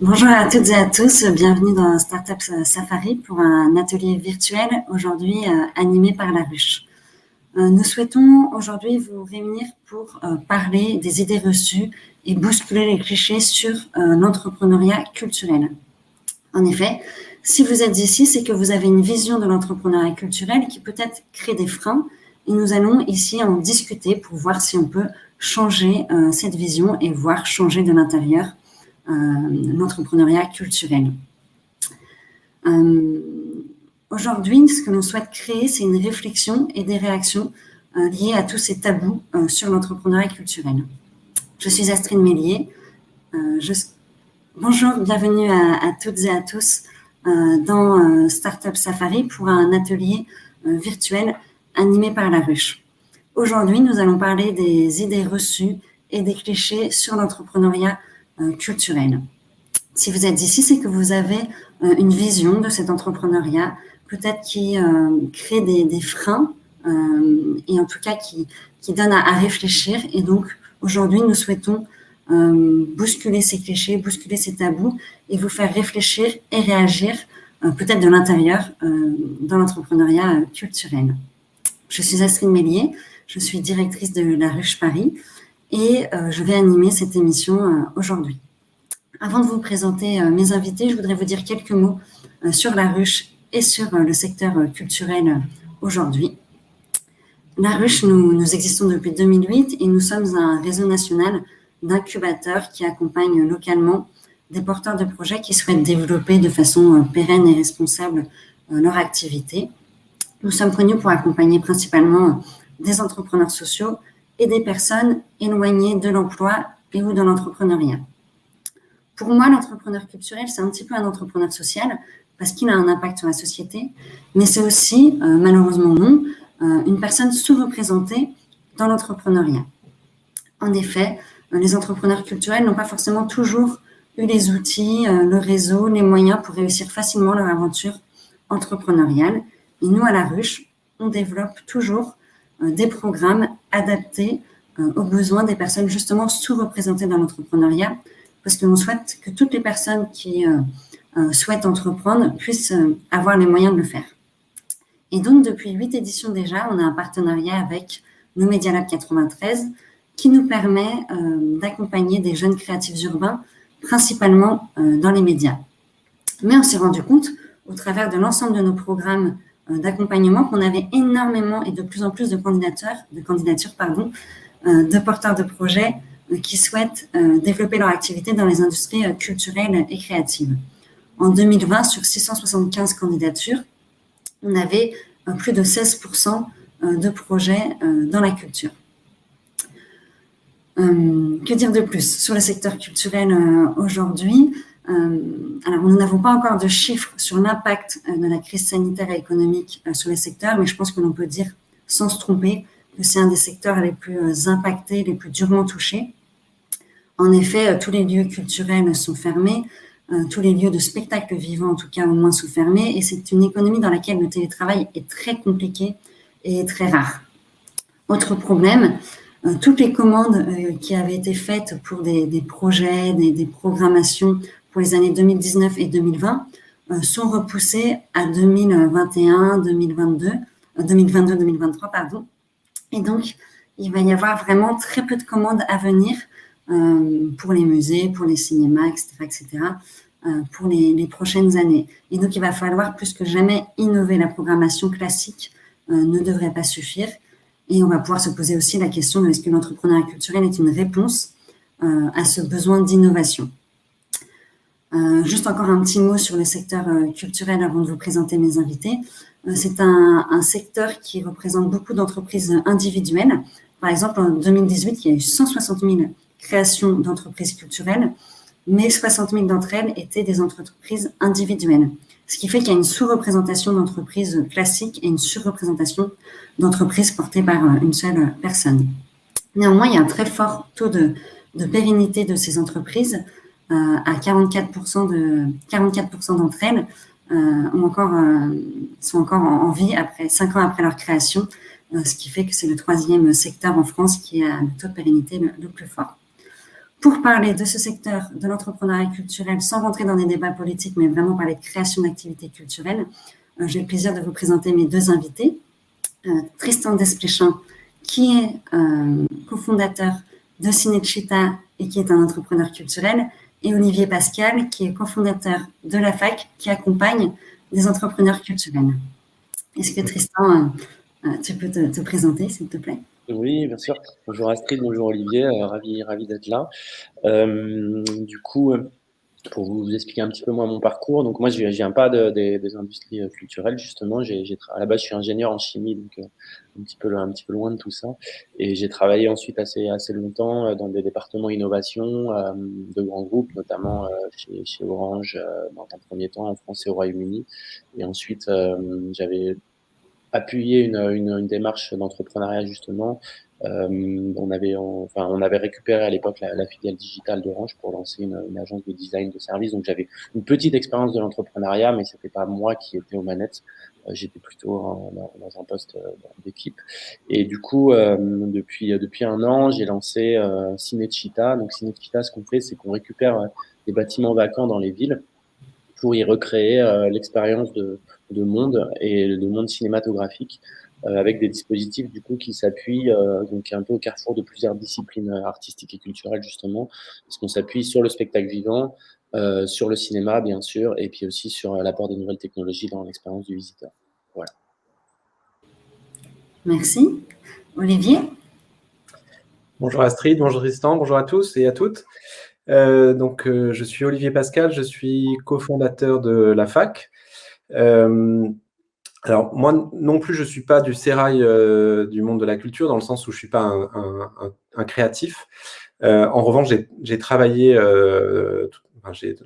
Bonjour à toutes et à tous, bienvenue dans Startup Safari pour un atelier virtuel aujourd'hui animé par La Ruche. Nous souhaitons aujourd'hui vous réunir pour parler des idées reçues et bousculer les clichés sur l'entrepreneuriat culturel. En effet, si vous êtes ici, c'est que vous avez une vision de l'entrepreneuriat culturel qui peut-être crée des freins et nous allons ici en discuter pour voir si on peut changer cette vision et voir changer de l'intérieur l'entrepreneuriat culturel. Aujourd'hui, ce que l'on souhaite créer, c'est une réflexion et des réactions liées à tous ces tabous sur l'entrepreneuriat culturel. Je suis Astrid Mélier. Bonjour, bienvenue à toutes et à tous dans Startup Safari pour un atelier virtuel animé par La Ruche. Aujourd'hui, nous allons parler des idées reçues et des clichés sur l'entrepreneuriat culturel. Si vous êtes ici, c'est que vous avez une vision de cet entrepreneuriat, peut-être qui crée des freins et en tout cas qui donne à réfléchir. Et donc, aujourd'hui, nous souhaitons bousculer ces clichés, bousculer ces tabous et vous faire réfléchir et réagir peut-être de l'intérieur dans l'entrepreneuriat culturel. Je suis Astrid Mélier, je suis directrice de La Ruche Paris et je vais animer cette émission aujourd'hui. Avant de vous présenter mes invités, je voudrais vous dire quelques mots sur La Ruche et sur le secteur culturel aujourd'hui. La Ruche, nous existons depuis 2008 et nous sommes un réseau national d'incubateurs qui accompagnent localement des porteurs de projets qui souhaitent développer de façon pérenne et responsable leur activité. Nous sommes connus pour accompagner principalement des entrepreneurs sociaux et des personnes éloignées de l'emploi et ou de l'entrepreneuriat. Pour moi, l'entrepreneur culturel, c'est un petit peu un entrepreneur social parce qu'il a un impact sur la société, mais c'est aussi, malheureusement non, une personne sous-représentée dans l'entrepreneuriat. En effet, les entrepreneurs culturels n'ont pas forcément toujours eu les outils, le réseau, les moyens pour réussir facilement leur aventure entrepreneuriale. Et nous, à La Ruche, on développe toujours des programmes adaptés aux besoins des personnes justement sous-représentées dans l'entrepreneuriat, parce que l'on souhaite que toutes les personnes qui souhaitent entreprendre puissent avoir les moyens de le faire. Et donc, depuis 8 éditions déjà, on a un partenariat avec nos Media Lab 93 qui nous permet d'accompagner des jeunes créatifs urbains, principalement dans les médias. Mais on s'est rendu compte, au travers de l'ensemble de nos programmes d'accompagnement, qu'on avait énormément et de plus en plus de candidatures, de porteurs de projets qui souhaitent développer leur activité dans les industries culturelles et créatives. En 2020, sur 675 candidatures, on avait plus de 16% de projets dans la culture. Que dire de plus sur le secteur culturel aujourd'hui? Alors, nous n'avons pas encore de chiffres sur l'impact de la crise sanitaire et économique sur les secteurs, mais je pense que l'on peut dire, sans se tromper, que c'est un des secteurs les plus impactés, les plus durement touchés. En effet, tous les lieux culturels sont fermés, tous les lieux de spectacle vivants, en tout cas, au moins, sont fermés, et c'est une économie dans laquelle le télétravail est très compliqué et très rare. Autre problème, toutes les commandes qui avaient été faites pour des projets, des programmations pour les années 2019 et 2020 sont repoussées à 2022-2023, pardon. Et donc, il va y avoir vraiment très peu de commandes à venir pour les musées, pour les cinémas, etc., pour les prochaines années. Et donc, il va falloir plus que jamais innover. La programmation classique ne devrait pas suffire. Et on va pouvoir se poser aussi la question de est-ce que l'entrepreneuriat culturel est une réponse à ce besoin d'innovation. Juste encore un petit mot sur le secteur culturel avant de vous présenter mes invités. C'est un secteur qui représente beaucoup d'entreprises individuelles. Par exemple, en 2018, il y a eu 160 000 créations d'entreprises culturelles, mais 60 000 d'entre elles étaient des entreprises individuelles. Ce qui fait qu'il y a une sous-représentation d'entreprises classiques et une sur-représentation d'entreprises portées par une seule personne. Néanmoins, il y a un très fort taux de pérennité de ces entreprises. À 44% d'entre elles sont encore en vie 5 ans après leur création, ce qui fait que c'est le 3e secteur en France qui a le taux de pérennité le plus fort. Pour parler de ce secteur de l'entrepreneuriat culturel, sans rentrer dans des débats politiques, mais vraiment parler de création d'activités culturelles, j'ai le plaisir de vous présenter mes deux invités. Tristan Desplechin, qui est cofondateur de Cinecittà et qui est un entrepreneur culturel, et Olivier Pascal, qui est cofondateur de la FAC, qui accompagne des entrepreneurs culturels. Est-ce que Tristan, tu peux te présenter, s'il te plaît? Oui, bien sûr. Bonjour Astrid, bonjour Olivier, ravi d'être là. Du coup, pour vous expliquer un petit peu moi mon parcours, donc moi je viens pas des industries culturelles justement. À la base je suis ingénieur en chimie, donc un petit peu loin de tout ça. Et j'ai travaillé ensuite assez longtemps dans des départements innovation de grands groupes, notamment chez Orange dans un premier temps en France et au Royaume-Uni. Et ensuite j'avais appuyer une démarche d'entrepreneuriat justement. On avait récupéré à l'époque la filiale digitale d'Orange pour lancer une agence de design de service. Donc j'avais une petite expérience de l'entrepreneuriat, mais c'était pas moi qui étais aux manettes. J'étais plutôt dans un poste d'équipe. Et du coup, depuis un an, j'ai lancé Cinecittà. Donc Cinecittà, ce qu'on fait, c'est qu'on récupère des bâtiments vacants dans les villes pour y recréer l'expérience de monde et de monde cinématographique avec des dispositifs du coup qui s'appuient donc un peu au carrefour de plusieurs disciplines artistiques et culturelles justement, parce qu'on s'appuie sur le spectacle vivant, sur le cinéma bien sûr, et puis aussi sur l'apport des nouvelles technologies dans l'expérience du visiteur. Voilà. Merci. Olivier? Bonjour Astrid, bonjour Tristan, bonjour à tous et à toutes. Je suis Olivier Pascal, je suis cofondateur de la FAC. Alors moi non plus, je ne suis pas du sérail du monde de la culture, dans le sens où je ne suis pas un créatif. En revanche, j'ai travaillé,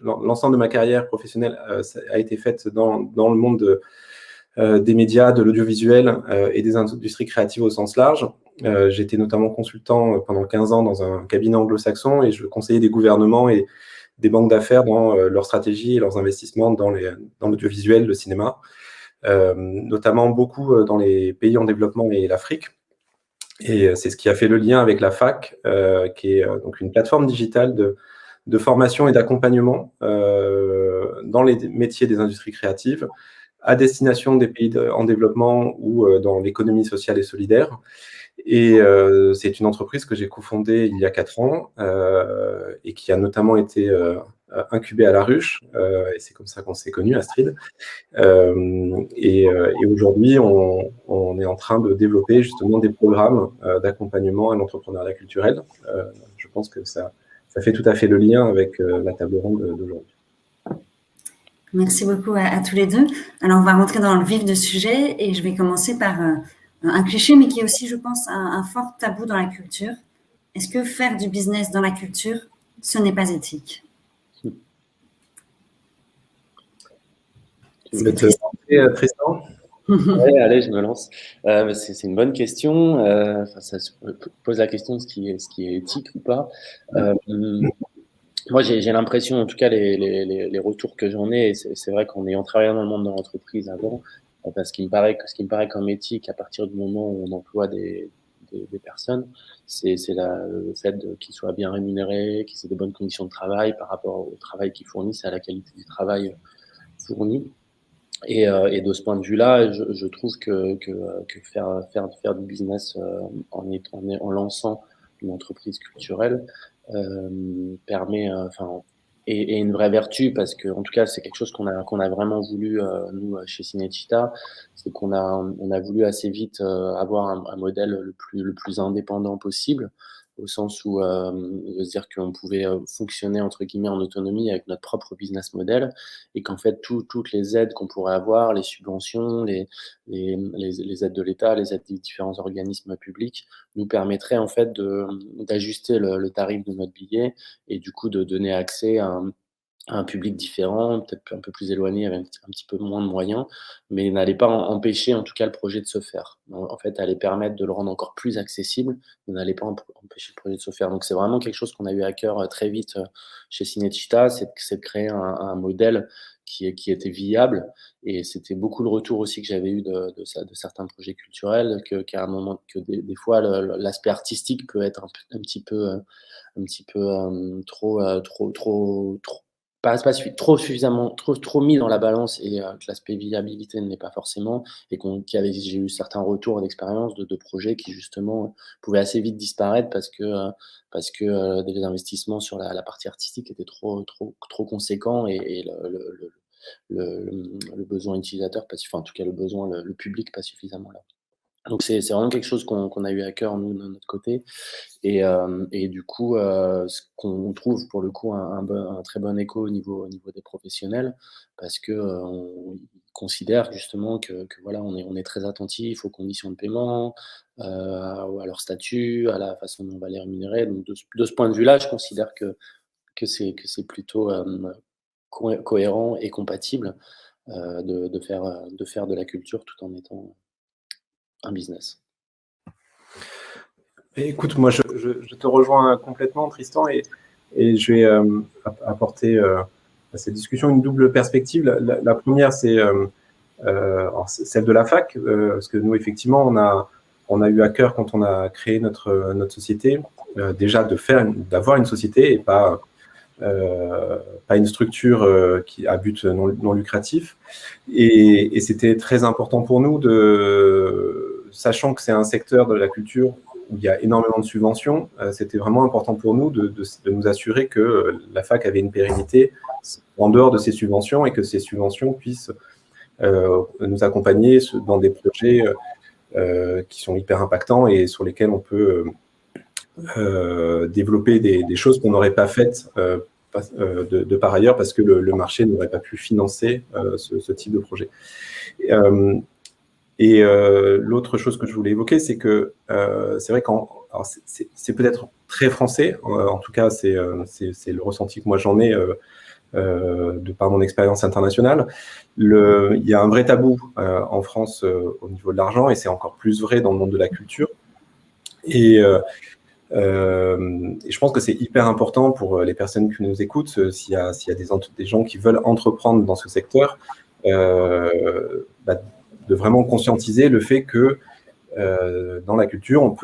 l'ensemble de ma carrière professionnelle a été faite dans le monde des médias, de l'audiovisuel et des industries créatives au sens large. J'étais notamment consultant pendant 15 ans dans un cabinet anglo-saxon et je conseillais des gouvernements et des banques d'affaires dans leur stratégie et leurs investissements dans l'audiovisuel, le cinéma, notamment beaucoup dans les pays en développement et l'Afrique. Et c'est ce qui a fait le lien avec la FAC, qui est donc une plateforme digitale de formation et d'accompagnement dans les métiers des industries créatives, à destination des pays en développement ou dans l'économie sociale et solidaire. Et c'est une entreprise que j'ai cofondée il y a 4 ans et qui a notamment été incubée à La Ruche. Et c'est comme ça qu'on s'est connus, Astrid. Et aujourd'hui, on est en train de développer justement des programmes d'accompagnement à l'entrepreneuriat culturel. Je pense que ça fait tout à fait le lien avec la table ronde d'aujourd'hui. Merci beaucoup à tous les deux. Alors, on va rentrer dans le vif du sujet et je vais commencer par un cliché, mais qui est aussi, je pense, un fort tabou dans la culture. Est-ce que faire du business dans la culture, ce n'est pas éthique? Tu veux te lancer, Tristan? Ouais, allez, je me lance. C'est une bonne question. Ça se pose la question de ce qui est éthique ou pas. Moi, j'ai l'impression, en tout cas, les retours que j'en ai, et c'est vrai qu'en ayant travaillé dans le monde de l'entreprise avant, parce qu'il me paraît que ce qui me paraît comme éthique à partir du moment où on emploie des personnes, c'est le fait qu'ils soient bien rémunérés, qu'ils aient de bonnes conditions de travail par rapport au travail qu'ils fournissent, à la qualité du travail fourni. Et de ce point de vue-là, je trouve que faire du business en lançant une entreprise culturelle permet, est une vraie vertu, parce que en tout cas c'est quelque chose qu'on a vraiment voulu nous chez Cinecittà, c'est qu'on a voulu assez vite avoir un modèle le plus indépendant possible, au sens où de se dire qu'on pouvait fonctionner entre guillemets en autonomie avec notre propre business model, et qu'en fait toutes les aides qu'on pourrait avoir, les subventions, les aides de l'État, les aides des différents organismes publics, nous permettraient en fait d'ajuster le tarif de notre billet, et du coup de donner accès à un public différent, peut-être un peu plus éloigné, avec un petit peu moins de moyens, mais n'allait pas empêcher en tout cas le projet de se faire. En fait, allait permettre de le rendre encore plus accessible, mais n'allait pas empêcher le projet de se faire. Donc c'est vraiment quelque chose qu'on a eu à cœur très vite chez Cinecittà, c'est de créer un modèle qui était viable, et c'était beaucoup le retour aussi que j'avais eu de certains projets culturels, qu'à un moment, que des fois l'aspect artistique peut être un petit peu trop, trop suffisamment, trop mis dans la balance, et que l'aspect viabilité ne l'est pas forcément, et j'ai eu certains retours d'expérience de projets qui justement pouvaient assez vite disparaître parce que des investissements sur la partie artistique étaient trop conséquents, et le besoin utilisateur, enfin en tout cas le besoin, le public pas suffisamment là. Donc c'est vraiment quelque chose qu'on a eu à cœur nous de notre côté, et du coup, ce qu'on trouve pour le coup un très bon écho au niveau des professionnels, parce que, on ils considèrent justement que voilà, on est très attentif aux conditions de paiement, à leur statut, à la façon dont on va les rémunérer. Donc de ce point de vue-là, je considère que c'est plutôt, cohérent et compatible, de faire de la culture tout en étant un business. Et écoute, moi, je te rejoins complètement, Tristan, et je vais apporter à cette discussion une double perspective. La première, c'est celle de la fac, parce que nous, effectivement, on a eu à cœur, quand on a créé notre société, déjà d'avoir une société et pas une structure qui à but non lucratif. Et c'était très important pour nous, sachant que c'est un secteur de la culture où il y a énormément de subventions, c'était vraiment important pour nous de nous assurer que la fac avait une pérennité en dehors de ces subventions, et que ces subventions puissent nous accompagner dans des projets qui sont hyper impactants et sur lesquels on peut développer des choses qu'on n'aurait pas faites de par ailleurs, parce que le marché n'aurait pas pu financer ce type de projet. Et l'autre chose que je voulais évoquer, c'est que c'est vrai c'est peut-être très français, en tout cas c'est le ressenti que moi j'en ai de par mon expérience internationale. Il y a un vrai tabou en France au niveau de l'argent, et c'est encore plus vrai dans le monde de la culture. Et je pense que c'est hyper important pour les personnes qui nous écoutent, s'il y a des gens qui veulent entreprendre dans ce secteur, de vraiment conscientiser le fait que dans la culture,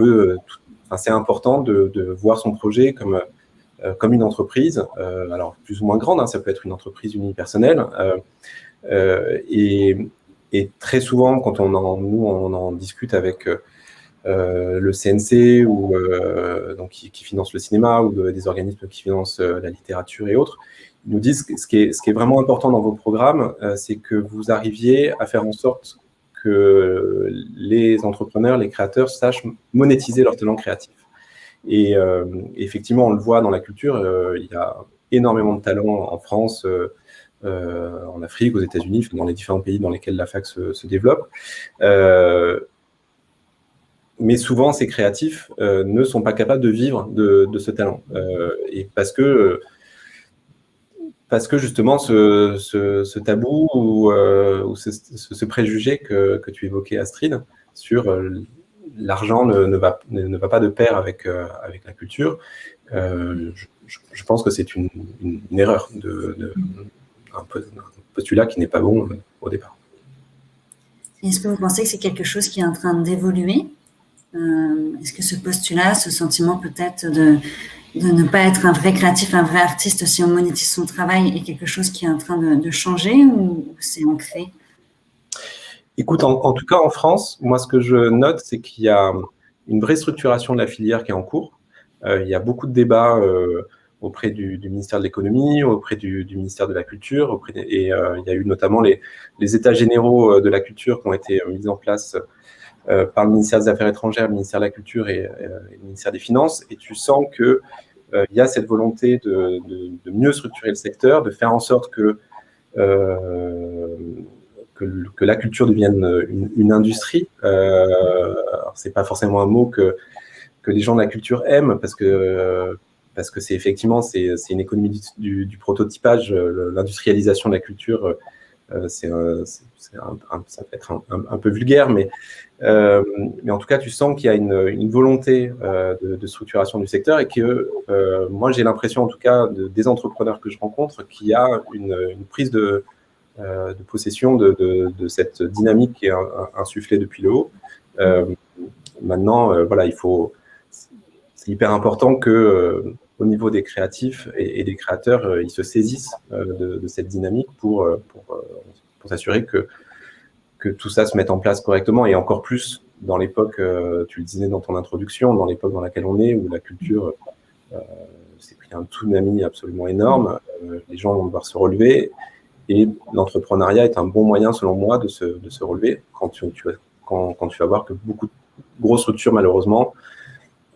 c'est important de voir son projet comme une entreprise, alors plus ou moins grande, hein, ça peut être une entreprise unipersonnelle, et très souvent, quand on en discute avec le CNC, ou donc qui finance le cinéma, ou des organismes qui financent la littérature et autres, ils nous disent que ce qui est vraiment important dans vos programmes, c'est que vous arriviez à faire en sorte que les entrepreneurs, les créateurs sachent monétiser leur talent créatif. Et effectivement, on le voit dans la culture, il y a énormément de talents en France, en Afrique, aux États-Unis, dans les différents pays dans lesquels la fac se développe. Mais souvent, ces créatifs ne sont pas capables de vivre de ce talent. Et parce que justement, ce tabou ou ce préjugé que tu évoquais, Astrid, sur l'argent ne va pas de pair avec la culture, je pense que c'est une erreur, un postulat qui n'est pas bon au départ. Est-ce que vous pensez que c'est quelque chose qui est en train d'évoluer ? Est-ce que ce postulat, ce sentiment peut-être de ne pas être un vrai créatif, un vrai artiste si on monétise son travail, est quelque chose qui est en train de changer, ou c'est ancré ? Écoute, en tout cas en France, moi ce que je note, c'est qu'il y a une vraie structuration de la filière qui est en cours. Il y a beaucoup de débats auprès du ministère de l'économie, auprès du ministère de la culture, et il y a eu notamment les états généraux de la culture qui ont été mis en place par le ministère des Affaires étrangères, le ministère de la Culture et le ministère des Finances, et tu sens que il y a cette volonté de mieux structurer le secteur, de faire en sorte que la culture devienne une industrie. C'est pas forcément un mot que les gens de la culture aiment, parce que parce que c'est effectivement une économie du prototypage, l'industrialisation de la culture. Ça peut être un peu vulgaire, mais en tout cas, tu sens qu'il y a une volonté de structuration du secteur et que moi, j'ai l'impression, en tout cas, des entrepreneurs que je rencontre, qu'il y a une prise de possession de cette dynamique qui est insufflée depuis le haut. Maintenant, voilà, c'est hyper important que au niveau des créatifs et des créateurs, ils se saisissent de cette dynamique pour s'assurer que tout ça se mette en place correctement, et encore plus dans l'époque, tu le disais dans ton introduction, dans l'époque dans laquelle on est, où la culture s'est pris un tsunami absolument énorme, les gens vont devoir se relever, et l'entrepreneuriat est un bon moyen, selon moi, de se relever quand tu vas voir que beaucoup de grosses structures, malheureusement,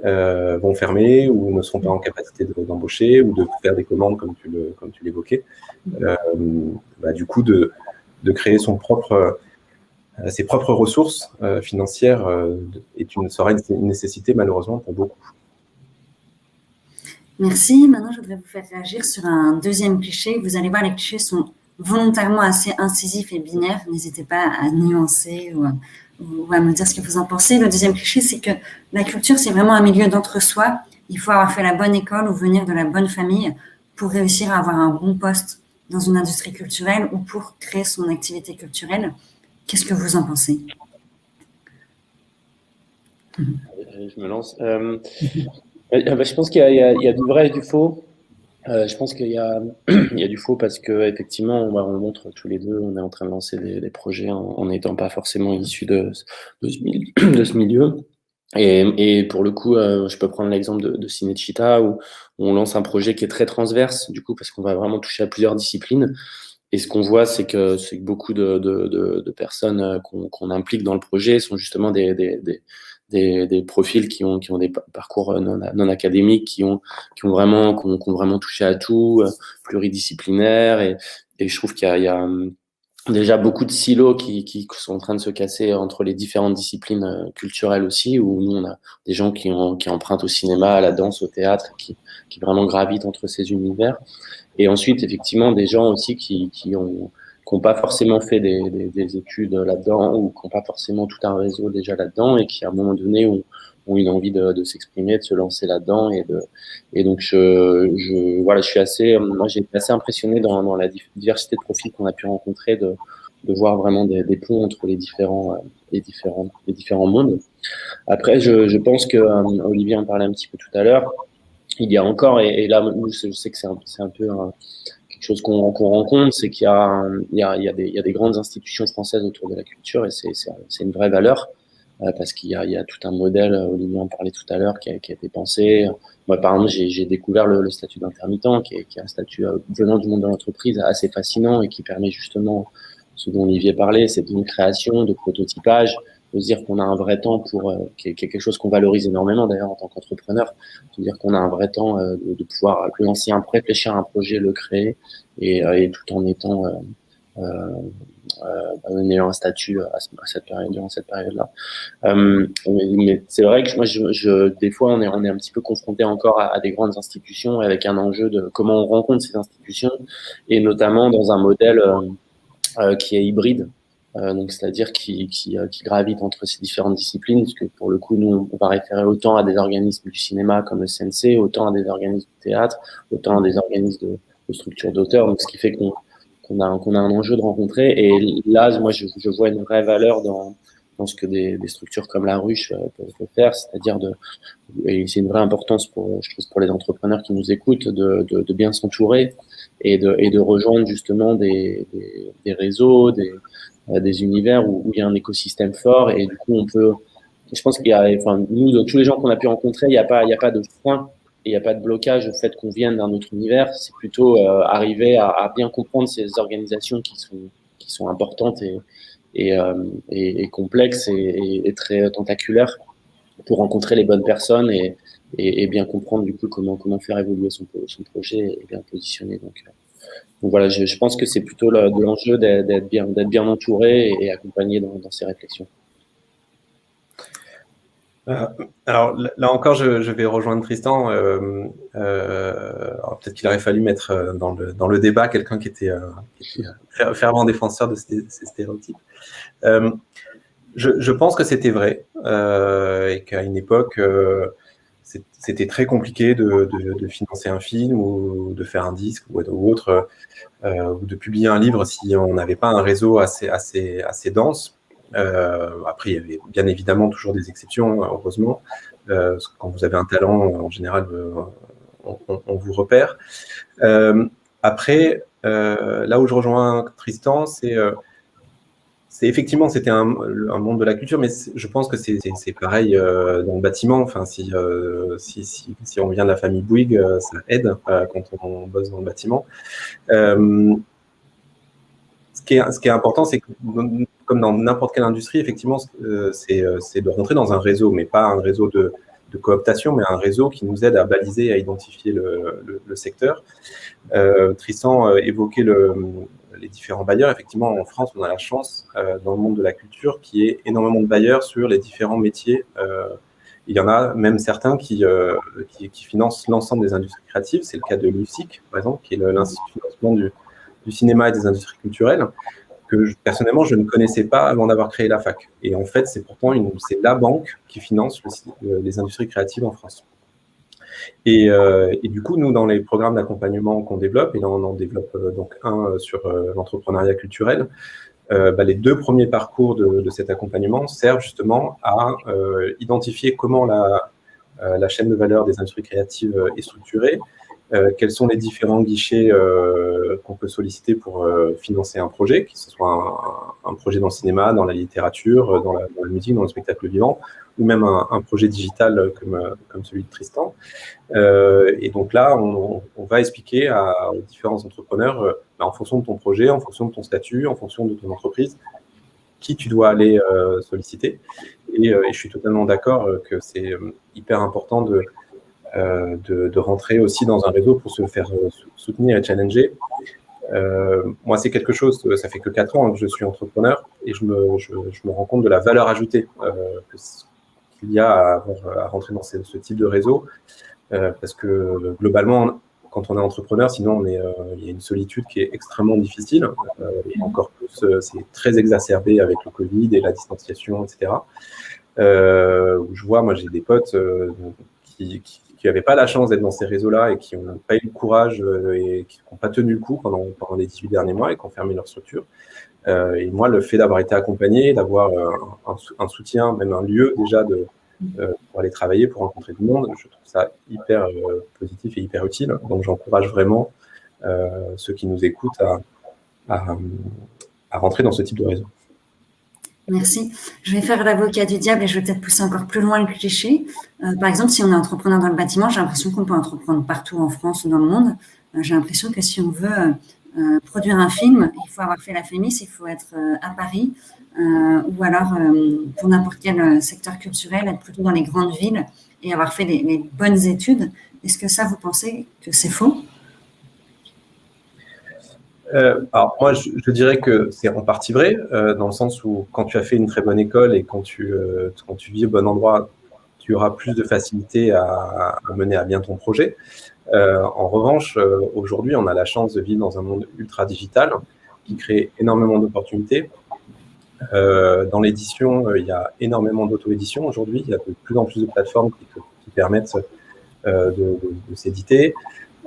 vont fermer ou ne seront pas en capacité d'embaucher ou de faire des commandes comme tu l'évoquais. Du coup, de créer ses propres ressources financières sera une nécessité, malheureusement, pour beaucoup. Merci. Maintenant, je voudrais vous faire réagir sur un deuxième cliché. Vous allez voir, les clichés sont volontairement assez incisifs et binaires. N'hésitez pas à nuancer ou à me dire ce que vous en pensez. Le deuxième cliché, c'est que la culture, c'est vraiment un milieu d'entre-soi. Il faut avoir fait la bonne école ou venir de la bonne famille pour réussir à avoir un bon poste dans une industrie culturelle ou pour créer son activité culturelle. Qu'est-ce que vous en pensez? Je me lance. Je pense qu'il y a du vrai et du faux. Je pense qu'il y a du faux parce que effectivement, on montre tous les deux, on est en train de lancer des projets en n'étant pas forcément issus de ce milieu. Et pour le coup, je peux prendre l'exemple de Cinecittà où on lance un projet qui est très transverse, du coup, parce qu'on va vraiment toucher à plusieurs disciplines. Et ce qu'on voit, c'est que beaucoup de personnes qu'on implique dans le projet sont justement des profils qui ont des parcours non académiques, qui ont vraiment touché à tout, pluridisciplinaires. Et je trouve qu'il y a déjà beaucoup de silos qui sont en train de se casser entre les différentes disciplines culturelles aussi, où nous, on a des gens qui empruntent au cinéma, à la danse, au théâtre, qui vraiment gravitent entre ces univers. Et ensuite, effectivement, des gens aussi qui ont pas forcément fait des études là-dedans ou qui n'ont pas forcément tout un réseau déjà là-dedans et qui, à un moment donné, ont une envie de s'exprimer, de se lancer là-dedans. Et donc, voilà, moi, j'ai été assez impressionné dans la diversité de profils qu'on a pu rencontrer, de voir vraiment des ponts entre les différents mondes. Après, je pense que Olivier en parlait un petit peu tout à l'heure. Il y a encore, et là, je sais que c'est un peu quelque chose qu'on rencontre, c'est qu'il y a des grandes institutions françaises autour de la culture, et c'est une vraie valeur, parce qu'il y a tout un modèle, Olivier en parlait tout à l'heure, qui a été pensé. Moi, par exemple, j'ai découvert le statut d'intermittent, qui est un statut venant du monde de l'entreprise assez fascinant et qui permet justement ce dont Olivier parlait, c'est une création, de prototypage, de se dire qu'on a un vrai temps qui est quelque chose qu'on valorise énormément d'ailleurs en tant qu'entrepreneur, de dire qu'on a un vrai temps de pouvoir lancer réfléchir à un projet, le créer, et tout en étant en ayant un statut durant cette période-là. Mais c'est vrai que moi, des fois, on est un petit peu confronté encore à des grandes institutions avec un enjeu de comment on rencontre ces institutions, et notamment dans un modèle qui est hybride. Donc, c'est-à-dire qui gravite entre ces différentes disciplines, parce que pour le coup, nous, on va référer autant à des organismes du cinéma comme le CNC, autant à des organismes du théâtre, autant à des organismes de structures d'auteurs. Donc, ce qui fait qu'on a un enjeu de rencontrer. Et là, moi, je vois une vraie valeur dans ce que des structures comme La Ruche peuvent faire, c'est-à-dire et c'est une vraie importance je trouve, pour les entrepreneurs qui nous écoutent, de bien s'entourer et de rejoindre justement des réseaux, des univers où il y a un écosystème fort, et du coup je pense qu'il y a, nous, tous les gens qu'on a pu rencontrer, il n'y a pas de frein et il n'y a pas de blocage au fait qu'on vienne d'un autre univers. C'est plutôt arriver à bien comprendre ces organisations qui sont importantes et complexes et très tentaculaires, pour rencontrer les bonnes personnes et bien comprendre du coup comment faire évoluer son projet et bien positionner. Donc voilà, je pense que c'est plutôt l'enjeu d'être bien entouré et accompagné dans ces réflexions. Alors là encore, je vais rejoindre Tristan. alors peut-être qu'il aurait fallu mettre dans le débat quelqu'un qui était fervent défenseur de ces stéréotypes. Je pense que c'était vrai et qu'à une époque, c'était très compliqué de financer un film ou de faire un disque ou autre, ou de publier un livre si on n'avait pas un réseau assez dense. Après, il y avait bien évidemment toujours des exceptions, heureusement. Quand vous avez un talent, en général, on vous repère. Après, là où je rejoins Tristan, c'est effectivement, c'était un monde de la culture, mais je pense que c'est pareil dans le bâtiment. Enfin, si on vient de la famille Bouygues, ça aide quand on bosse dans le bâtiment. Ce qui est important, c'est que, comme dans n'importe quelle industrie, effectivement, c'est de rentrer dans un réseau, mais pas un réseau de cooptation, mais un réseau qui nous aide à baliser, à identifier le secteur. Tristan évoquait les différents bailleurs. Effectivement, en France, on a la chance, dans le monde de la culture, qu'il y ait énormément de bailleurs sur les différents métiers. Il y en a même certains qui financent l'ensemble des industries créatives. C'est le cas de l'UFSIC, par exemple, qui est l'Institut de financement du cinéma et des industries culturelles, que personnellement, je ne connaissais pas avant d'avoir créé la fac. Et en fait, c'est la banque qui finance les industries créatives en France. Et du coup, nous, dans les programmes d'accompagnement qu'on développe, et là, on en développe donc un sur l'entrepreneuriat culturel, les 2 premiers parcours de cet accompagnement servent justement à identifier comment la chaîne de valeur des industries créatives est structurée, quels sont les différents guichets qu'on peut solliciter pour financer un projet, que ce soit un projet dans le cinéma, dans la littérature, dans la musique, dans le spectacle vivant, ou même un projet digital comme celui de Tristan. Et donc là, on va expliquer aux différents entrepreneurs, en fonction de ton projet, en fonction de ton statut, en fonction de ton entreprise, qui tu dois aller solliciter. Et je suis totalement d'accord que c'est hyper important de rentrer aussi dans un réseau pour se faire soutenir et challenger. Moi, c'est quelque chose, ça fait que 4 ans que je suis entrepreneur et je me rends compte de la valeur ajoutée qu'il y a à rentrer dans ce type de réseau, parce que globalement, quand on est entrepreneur, sinon il y a une solitude qui est extrêmement difficile, et encore plus, c'est très exacerbé avec le Covid et la distanciation, etc. Où je vois, moi j'ai des potes qui n'avaient pas la chance d'être dans ces réseaux-là et qui n'ont pas eu le courage et qui n'ont pas tenu le coup pendant les 18 derniers mois et qui ont fermé leur structure. Et moi, le fait d'avoir été accompagné, d'avoir un soutien, même un lieu déjà pour aller travailler, pour rencontrer du monde, je trouve ça hyper positif et hyper utile. Donc, j'encourage vraiment ceux qui nous écoutent à rentrer dans ce type de réseau. Merci. Je vais faire l'avocat du diable et je vais peut-être pousser encore plus loin le cliché. Par exemple, si on est entrepreneur dans le bâtiment, j'ai l'impression qu'on peut entreprendre partout en France ou dans le monde. J'ai l'impression que si on veut produire un film, il faut avoir fait la FEMIS, il faut être à Paris, ou alors pour n'importe quel secteur culturel, être plutôt dans les grandes villes et avoir fait les bonnes études. Est-ce que ça, vous pensez que c'est faux ? Alors moi, je dirais que c'est en partie vrai, dans le sens où quand tu as fait une très bonne école et quand tu vis au bon endroit, tu auras plus de facilité à mener à bien ton projet. En revanche, aujourd'hui, on a la chance de vivre dans un monde ultra digital qui crée énormément d'opportunités. Dans l'édition, il y a énormément d'auto-édition aujourd'hui. Il y a de plus en plus de plateformes qui permettent de s'éditer.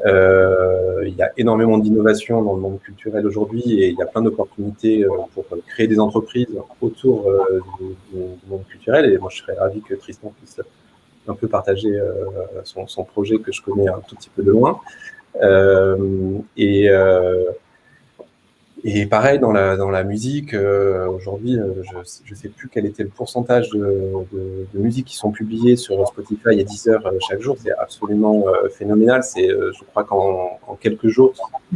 Il y a énormément d'innovation dans le monde culturel aujourd'hui et il y a plein d'opportunités pour créer des entreprises autour du monde culturel. Et moi, je serais ravi que Tristan puisse un peu partager son projet que je connais un tout petit peu de loin. Et pareil, dans la musique, aujourd'hui, je ne sais plus quel était le pourcentage de musiques qui sont publiées sur Spotify et Deezer chaque jour. C'est absolument phénoménal. Je crois qu'en quelques jours,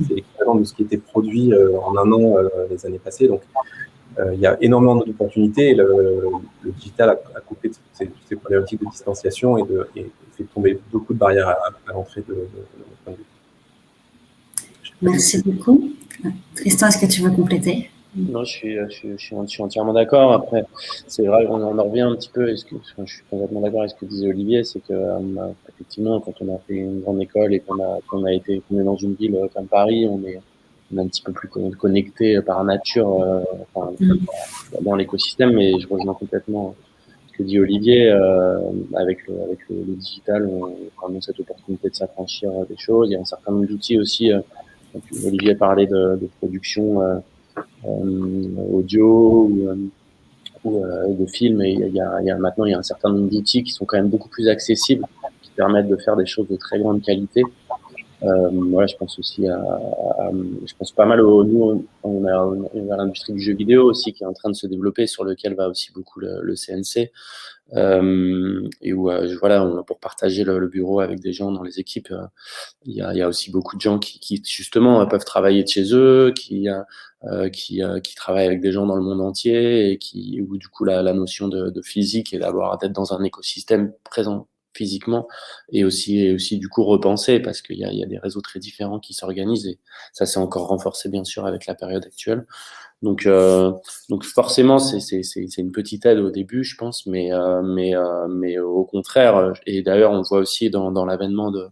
c'est l'équivalent de ce qui était produit en un an les années passées. Donc, il y a énormément d'opportunités. Et le digital a coupé toutes ces problématiques de distanciation et fait tomber beaucoup de barrières à l'entrée de notre point de vue. Merci beaucoup. Tristan, est-ce que tu veux compléter ? Non, je suis entièrement d'accord. Après, c'est vrai, on en revient un petit peu. Je suis complètement d'accord avec ce que disait Olivier, c'est que effectivement, quand on a fait une grande école et qu'on est dans une ville comme Paris, on est un petit peu plus connecté par nature, enfin, Mm. dans l'écosystème. Mais je rejoins complètement ce que dit Olivier. Avec le digital, on a vraiment cette opportunité de s'affranchir des choses. Il y a un certain nombre d'outils aussi. Olivier parlait de production. Audio ou de films. Et maintenant, il y a un certain nombre d'outils qui sont quand même beaucoup plus accessibles, qui permettent de faire des choses de très grande qualité. Voilà, je pense aussi je pense pas mal nous, on a l'industrie du jeu vidéo aussi qui est en train de se développer, sur lequel va aussi beaucoup le CNC. Et où voilà, pour partager le bureau avec des gens dans les équipes, il y a aussi beaucoup de gens qui justement peuvent travailler de chez eux, qui travaillent avec des gens dans le monde entier, et où du coup la notion de physique et d'être dans un écosystème présent physiquement et aussi du coup repensé, parce qu'il y a des réseaux très différents qui s'organisent, et ça s'est encore renforcé bien sûr avec la période actuelle. Donc, euh, donc forcément, c'est une petite aide au début, je pense, mais au contraire, et d'ailleurs, on le voit aussi dans l'avènement de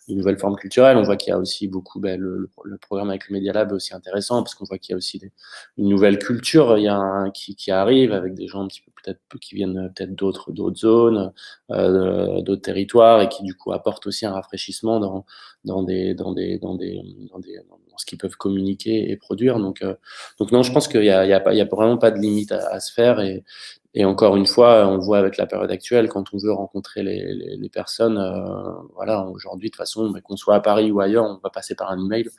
nouvelles formes culturelles. On voit qu'il y a aussi beaucoup, le programme avec le Media Lab est aussi intéressant, parce qu'on voit qu'il y a aussi une nouvelle culture, qui arrive, avec des gens un petit peu peut-être qui viennent peut-être d'autres zones, d'autres territoires, et qui du coup apportent aussi un rafraîchissement dans ce qu'ils peuvent communiquer et produire. Donc non, je pense qu'il y a vraiment pas de limite à se faire. Et encore une fois, on le voit avec la période actuelle, quand on veut rencontrer les personnes, voilà, aujourd'hui, de toute façon, qu'on soit à Paris ou ailleurs, on va passer par un email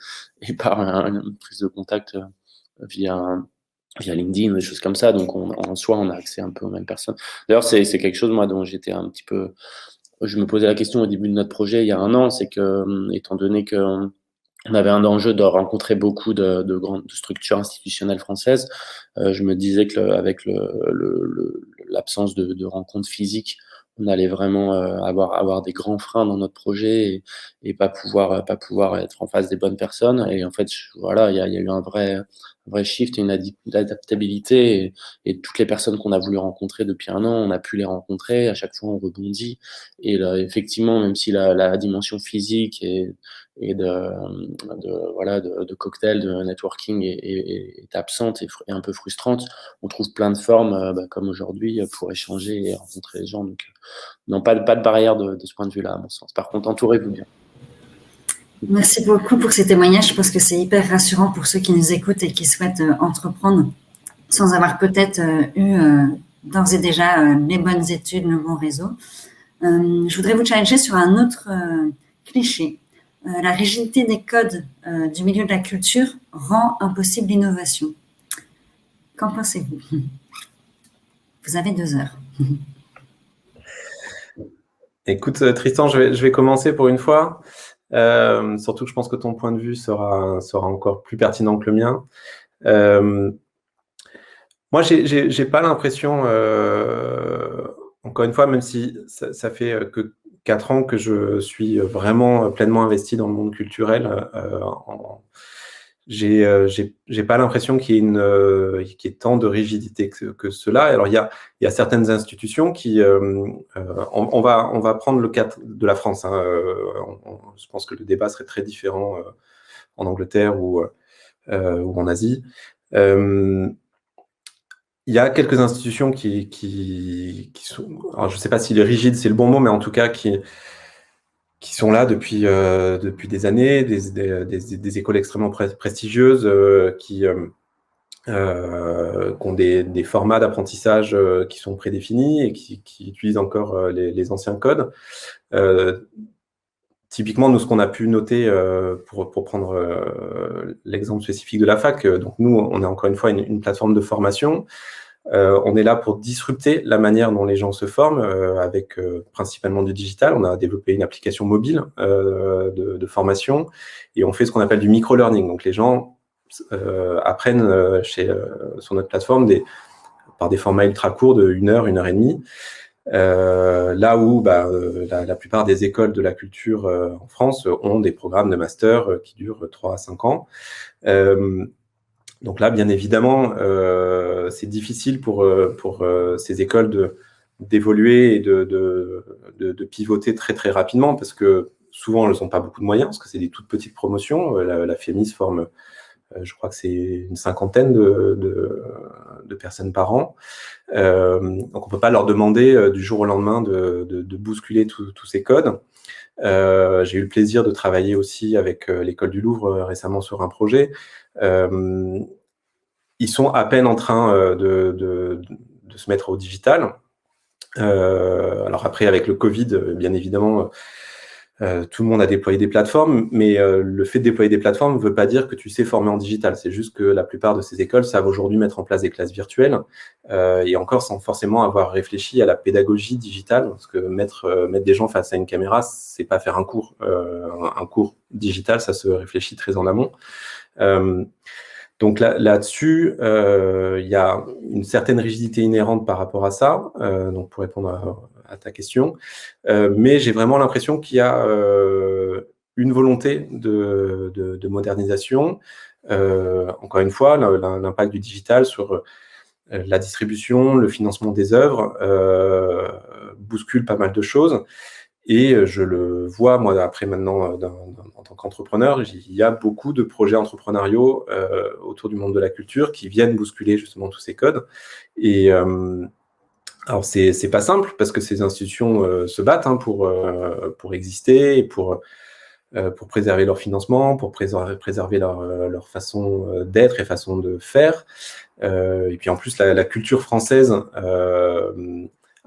et par une prise de contact via, via LinkedIn, des choses comme ça. Donc en soi, on a accès un peu aux mêmes personnes. D'ailleurs, c'est quelque chose, moi, dont j'étais un petit peu... Je me posais la question au début de notre projet, il y a un an, c'est que, étant donné que on avait un enjeu de rencontrer beaucoup de grandes structures institutionnelles françaises. Je me disais que avec l'absence de rencontres physiques, on allait vraiment avoir des grands freins dans notre projet, et pas pouvoir être en face des bonnes personnes. Et en fait, voilà, il y a eu un vrai shift et une adaptabilité. Et toutes les personnes qu'on a voulu rencontrer depuis un an, on a pu les rencontrer. À chaque fois, on rebondit. Et là, effectivement, même si la dimension physique et de cocktail, de networking est absente et un peu frustrante, on trouve plein de formes, comme aujourd'hui, pour échanger et rencontrer les gens. Donc, non, pas de barrière de ce point de vue-là, à mon sens. Par contre, entourez-vous bien. Merci beaucoup pour ces témoignages. Je pense que c'est hyper rassurant pour ceux qui nous écoutent et qui souhaitent entreprendre sans avoir peut-être eu d'ores et déjà les bonnes études, le bon réseau. Je voudrais vous challenger sur un autre cliché. La rigidité des codes du milieu de la culture rend impossible l'innovation. Qu'en pensez-vous? Vous avez 2 heures. Écoute, Tristan, je vais commencer pour une fois. Surtout que je pense que ton point de vue sera encore plus pertinent que le mien. Moi, j'ai pas l'impression, encore une fois, même si ça fait que 4 ans que je suis vraiment pleinement investi dans le monde culturel, j'ai pas l'impression qu'il y ait tant de rigidité que cela. Alors, il y a certaines institutions qui, on va prendre le cas de la France, hein. Je pense que le débat serait très différent en Angleterre ou en Asie. Il y a quelques institutions qui sont, alors je ne sais pas si les rigides c'est le bon mot, mais en tout cas qui sont là depuis des années, des écoles extrêmement prestigieuses qui ont des formats d'apprentissage qui sont prédéfinis et qui utilisent encore les anciens codes. Typiquement, nous, ce qu'on a pu noter, pour prendre l'exemple spécifique de la fac, donc nous, on est encore une fois une plateforme de formation. On est là pour disrupter la manière dont les gens se forment, avec principalement du digital. On a développé une application mobile de formation, et on fait ce qu'on appelle du micro-learning. Donc les gens apprennent sur notre plateforme par des formats ultra courts de 1 heure, 1 heure et demie. Là où la plupart des écoles de la culture en France ont des programmes de master qui durent 3 à 5 ans. Donc là, bien évidemment, c'est difficile pour ces écoles d'évoluer et de pivoter très très rapidement, parce que souvent elles n'ont pas beaucoup de moyens, parce que c'est des toutes petites promotions. La FEMIS forme, je crois que c'est une cinquantaine de personnes par an. Donc on peut pas leur demander du jour au lendemain de bousculer tous ces codes. J'ai eu le plaisir de travailler aussi avec l'école du Louvre récemment sur un projet. Ils sont à peine en train de se mettre au digital. Alors après, avec le Covid, bien évidemment, tout le monde a déployé des plateformes, mais le fait de déployer des plateformes ne veut pas dire que tu sais former en digital. C'est juste que la plupart de ces écoles savent aujourd'hui mettre en place des classes virtuelles, et encore sans forcément avoir réfléchi à la pédagogie digitale, parce que mettre des gens face à une caméra, c'est pas faire un cours. Un cours digital, ça se réfléchit très en amont. Donc là-dessus, il y a une certaine rigidité inhérente par rapport à ça, donc pour répondre à ta question. Mais j'ai vraiment l'impression qu'il y a une volonté de modernisation. Encore une fois, l'impact du digital sur la distribution, le financement des œuvres bouscule pas mal de choses. Et je le vois, moi, après maintenant, en tant qu'entrepreneur, il y a beaucoup de projets entrepreneuriaux autour du monde de la culture qui viennent bousculer justement tous ces codes. Et alors, c'est pas simple, parce que ces institutions se battent pour exister, et pour préserver leur financement, pour préserver leur façon d'être et façon de faire. Et puis en plus, la culture française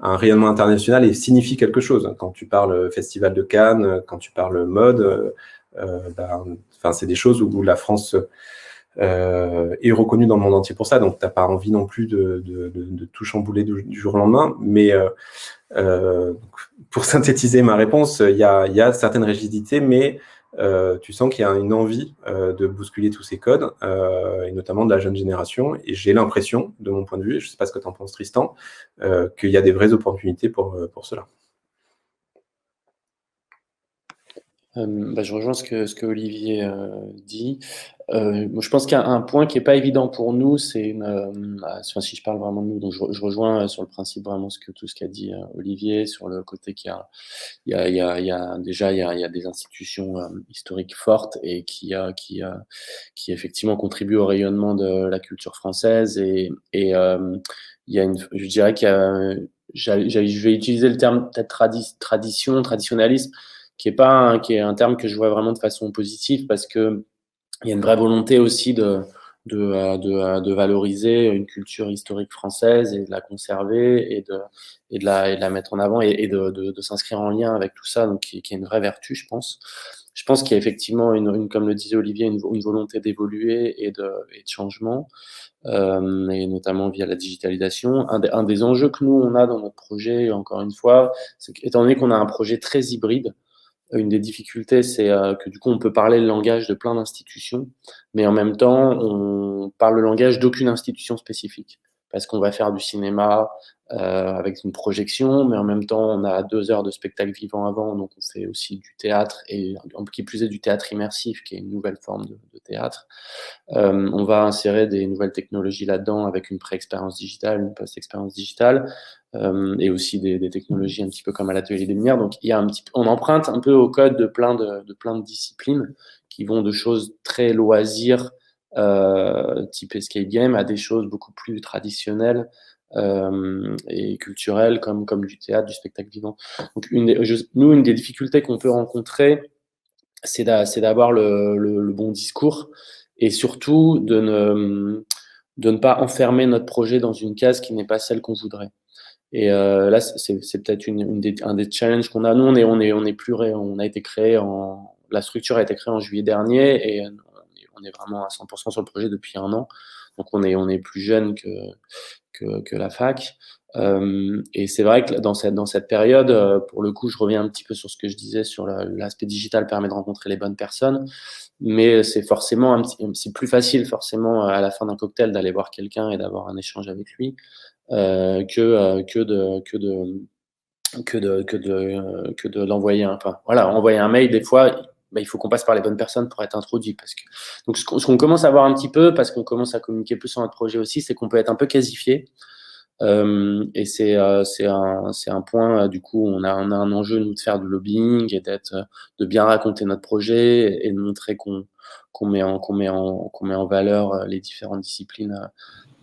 un rayonnement international et signifie quelque chose. Quand tu parles Festival de Cannes, quand tu parles mode, c'est des choses où la France est reconnue dans le monde entier pour ça. Donc, tu n'as pas envie non plus de tout chambouler du jour au lendemain. Mais pour synthétiser ma réponse, il y a certaines rigidités, mais tu sens qu'il y a une envie de bousculer tous ces codes, et notamment de la jeune génération. Et j'ai l'impression, de mon point de vue, et je ne sais pas ce que tu en penses, Tristan, qu'il y a des vraies opportunités pour cela. Je rejoins ce que Olivier dit. Je pense qu'il y a un point qui est pas évident pour nous, c'est si je parle vraiment de nous, donc je rejoins sur le principe vraiment tout ce qu'a dit Olivier sur le côté qu'il y a des institutions historiques fortes et qui effectivement contribuent au rayonnement de la culture française, et je dirais qu'il y a, je vais utiliser le terme peut-être traditionnalisme, qui est un terme que je vois vraiment de façon positive, parce que il y a une vraie volonté aussi de valoriser une culture historique française et de la conserver et de la mettre en avant, et de s'inscrire en lien avec tout ça, donc qui est une vraie vertu, je pense. Je pense qu'il y a effectivement comme le disait Olivier, une volonté d'évoluer et de changement, et notamment via la digitalisation. Un des enjeux que nous on a dans notre projet, encore une fois, c'est qu'étant donné qu'on a un projet très hybride, une des difficultés, c'est que du coup, on peut parler le langage de plein d'institutions, mais en même temps, on parle le langage d'aucune institution spécifique. Parce qu'on va faire du cinéma avec une projection, mais en même temps, on a 2 heures de spectacle vivant avant, donc on fait aussi du théâtre, et qui plus est du théâtre immersif, qui est une nouvelle forme de théâtre. On va insérer des nouvelles technologies là-dedans, avec une pré-expérience digitale, une post-expérience digitale, et aussi des technologies un petit peu comme à l'atelier des Lumières. Donc, on emprunte un peu au code de plein de disciplines, qui vont de choses très loisirs, type escape game, à des choses beaucoup plus traditionnelles et culturelles, comme du théâtre, du spectacle vivant. Donc, nous, une des difficultés qu'on peut rencontrer, c'est d'avoir le bon discours, et surtout de ne pas enfermer notre projet dans une case qui n'est pas celle qu'on voudrait. Et là, c'est peut-être un des challenges qu'on a. Nous, on a été créé la structure a été créée en juillet dernier, et on est vraiment à 100% sur le projet depuis 1 an. Donc on est plus jeune que la fac. Et c'est vrai que dans cette période, pour le coup, je reviens un petit peu sur ce que je disais sur l'aspect digital permet de rencontrer les bonnes personnes, mais c'est forcément c'est plus facile forcément à la fin d'un cocktail d'aller voir quelqu'un et d'avoir un échange avec lui que de l'envoyer envoyer un mail. Des fois, il faut qu'on passe par les bonnes personnes pour être introduit. Donc, ce qu'on commence à voir un petit peu, parce qu'on commence à communiquer plus sur notre projet aussi, c'est qu'on peut être un peu casifié. Et c'est un point, du coup, on a un enjeu, nous, de faire du lobbying et de bien raconter notre projet et de montrer qu'on met en valeur les différentes disciplines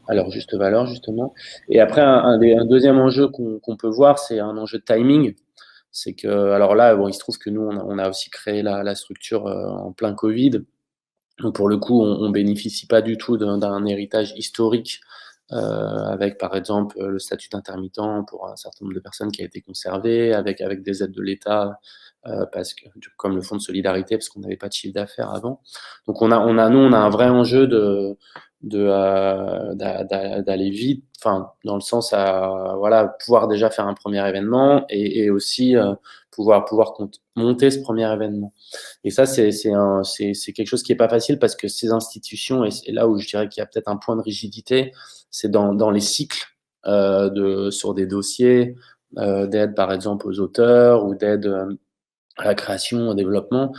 à leur juste valeur, justement. Et après, un deuxième enjeu qu'on peut voir, c'est un enjeu de timing. C'est que, alors là, bon, il se trouve que nous, on a aussi créé la structure en plein Covid. Donc, pour le coup, on bénéficie pas du tout d'un héritage historique avec, par exemple, le statut d'intermittent pour un certain nombre de personnes qui a été conservé, avec des aides de l'État, parce que, comme le fonds de solidarité, parce qu'on n'avait pas de chiffre d'affaires avant. Donc, nous, on a un vrai enjeu d'aller vite, enfin, dans le sens à pouvoir déjà faire un premier événement et aussi pouvoir monter ce premier événement. Et ça, c'est quelque chose qui est pas facile parce que ces institutions, et là où je dirais qu'il y a peut-être un point de rigidité, c'est dans les cycles sur des dossiers d'aide, par exemple, aux auteurs ou d'aide à la création, au développement.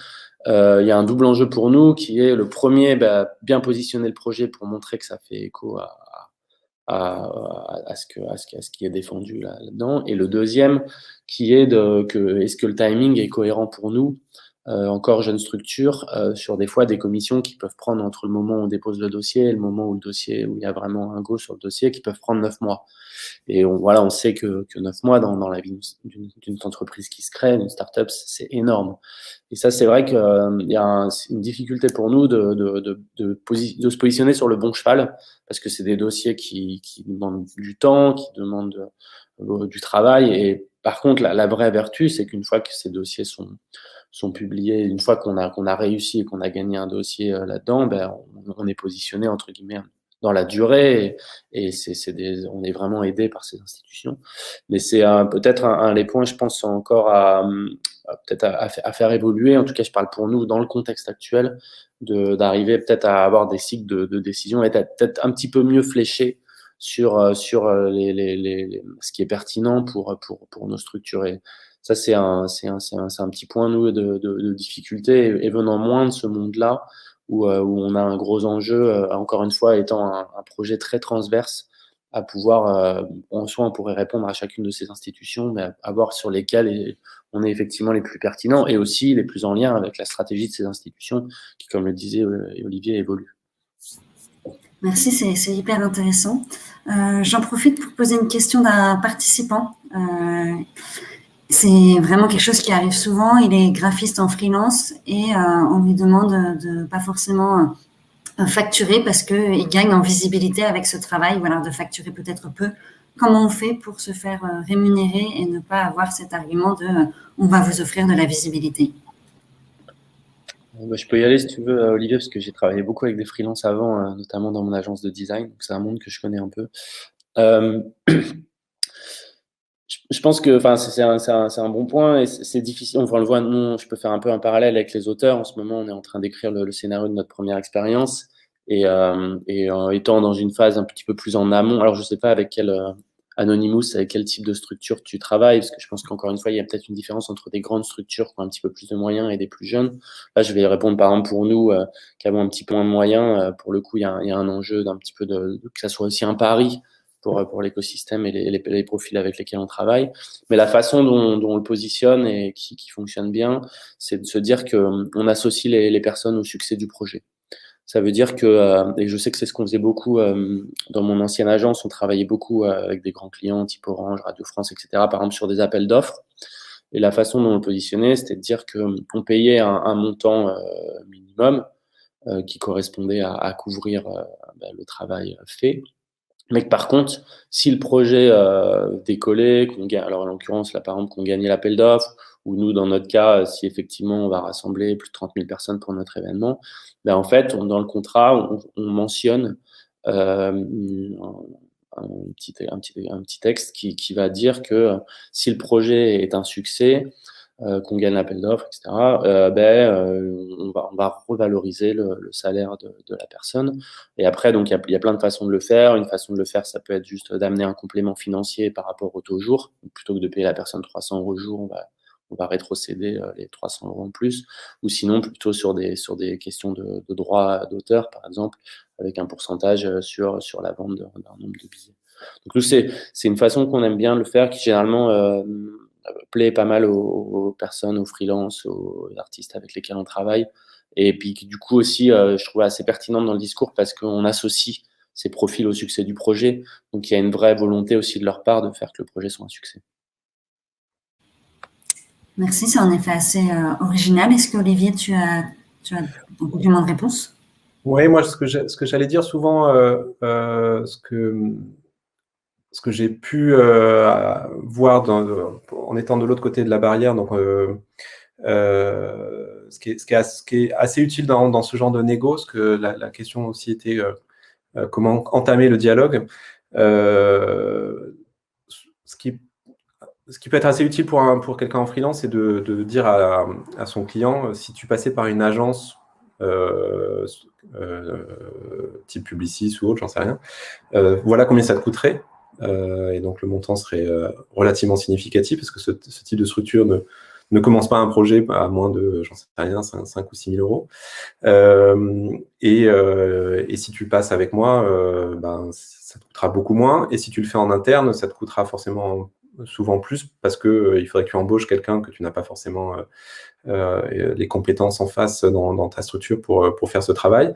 Il y a un double enjeu pour nous qui est le premier, bien positionner le projet pour montrer que ça fait écho à ce qui est défendu là-dedans. Et le deuxième qui est est-ce que le timing est cohérent pour nous, encore jeune structure, sur des fois des commissions qui peuvent prendre entre le moment où on dépose le dossier et le moment où il y a vraiment un go sur le dossier, qui peuvent prendre 9 mois. Et on sait que 9 mois dans la vie d'une entreprise qui se crée, d'une start-up, c'est énorme. Et ça, c'est vrai qu'il y a une difficulté pour nous de se positionner sur le bon cheval, parce que c'est des dossiers qui demandent du temps, qui demandent du travail. Et par contre, la vraie vertu, c'est qu'une fois que ces dossiers sont publiés, une fois qu'on a réussi et qu'on a gagné un dossier là-dedans, on est positionné, entre guillemets, dans la durée, et on est vraiment aidé par ces institutions. Mais c'est peut-être un des points, je pense, encore peut-être à faire évoluer. En tout cas, je parle pour nous dans le contexte actuel, d'arriver peut-être à avoir des cycles de décision et peut-être un petit peu mieux fléchés sur ce qui est pertinent pour nos structures. Et ça, c'est un petit point, nous, de difficulté, et venant moins de ce monde-là, où on a un gros enjeu, encore une fois, étant un projet très transverse, à pouvoir, en soi, on pourrait répondre à chacune de ces institutions, mais à voir sur lesquelles on est effectivement les plus pertinents et aussi les plus en lien avec la stratégie de ces institutions qui, comme le disait Olivier, évoluent. Merci, c'est hyper intéressant. J'en profite pour poser une question d'un participant. C'est vraiment quelque chose qui arrive souvent. Il est graphiste en freelance et on lui demande de pas forcément facturer parce qu'il gagne en visibilité avec ce travail, ou alors de facturer peut-être peu. Comment on fait pour se faire rémunérer et ne pas avoir cet argument de on va vous offrir de la visibilité? Je peux y aller si tu veux, Olivier, parce que j'ai travaillé beaucoup avec des freelances avant, notamment dans mon agence de design. Donc c'est un monde que je connais un peu. Je pense que c'est un bon point et c'est difficile. On le voit, nous, je peux faire un peu un parallèle avec les auteurs. En ce moment, on est en train d'écrire le scénario de notre première expérience et étant dans une phase un petit peu plus en amont. Alors, je sais pas avec quel Anonymous, avec quel type de structure tu travailles, parce que je pense qu'encore une fois, il y a peut-être une différence entre des grandes structures qui ont un petit peu plus de moyens et des plus jeunes. Là, je vais répondre par exemple pour nous qui avons un petit peu moins de moyens. Pour le coup, il y a un enjeu d'un petit peu que ça soit aussi un pari pour l'écosystème et les profils avec lesquels on travaille. Mais la façon dont on le positionne et qui fonctionne bien, c'est de se dire qu'on associe les personnes au succès du projet. Ça veut dire que, et je sais que c'est ce qu'on faisait beaucoup dans mon ancienne agence, on travaillait beaucoup avec des grands clients type Orange, Radio France, etc., par exemple sur des appels d'offres. Et la façon dont on le positionnait, c'était de dire qu'on payait un montant minimum qui correspondait à couvrir le travail fait. Mais que par contre, si le projet décollait, qu'on gagne, alors en l'occurrence, là par exemple, qu'on gagnait l'appel d'offres, ou nous, dans notre cas, si effectivement on va rassembler plus de 30 000 personnes pour notre événement, en fait, dans le contrat, on mentionne un petit texte qui va dire que si le projet est un succès, qu'on gagne l'appel d'offres, etc., on va revaloriser le salaire de la personne. Et après, donc, il y a plein de façons de le faire. Une façon de le faire, ça peut être juste d'amener un complément financier par rapport au taux jour. Donc, plutôt que de payer la personne 300 € au jour, on va rétrocéder les 300 € en plus, ou sinon plutôt sur des questions de droit d'auteur, par exemple, avec un pourcentage sur la vente d'un nombre de billets. Donc nous, c'est une façon qu'on aime bien le faire, qui généralement plaît pas mal aux personnes, aux freelances, aux artistes avec lesquels on travaille, et puis du coup aussi, je trouve assez pertinente dans le discours parce qu'on associe ces profils au succès du projet. Donc il y a une vraie volonté aussi de leur part de faire que le projet soit un succès. Merci, c'est en effet assez original. Est-ce qu'Olivier, tu as un complément de réponse? Oui, moi, ce que j'allais dire souvent, ce que j'ai pu voir en étant de l'autre côté de la barrière, donc ce qui est assez utile dans ce genre de négo, parce que la question aussi était comment entamer le dialogue. Ce qui peut être assez utile pour quelqu'un en freelance, c'est de dire à son client, si tu passais par une agence type Publicis ou autre, j'en sais rien, voilà combien ça te coûterait. Et donc le montant serait relativement significatif, parce que ce type de structure ne commence pas un projet à moins de, j'en sais rien, 5 ou 6 000 €. Et si tu passes avec moi, ça te coûtera beaucoup moins. Et si tu le fais en interne, ça te coûtera forcément souvent plus, parce que il faudrait que tu embauches quelqu'un que tu n'as pas forcément les compétences en face dans ta structure pour faire ce travail.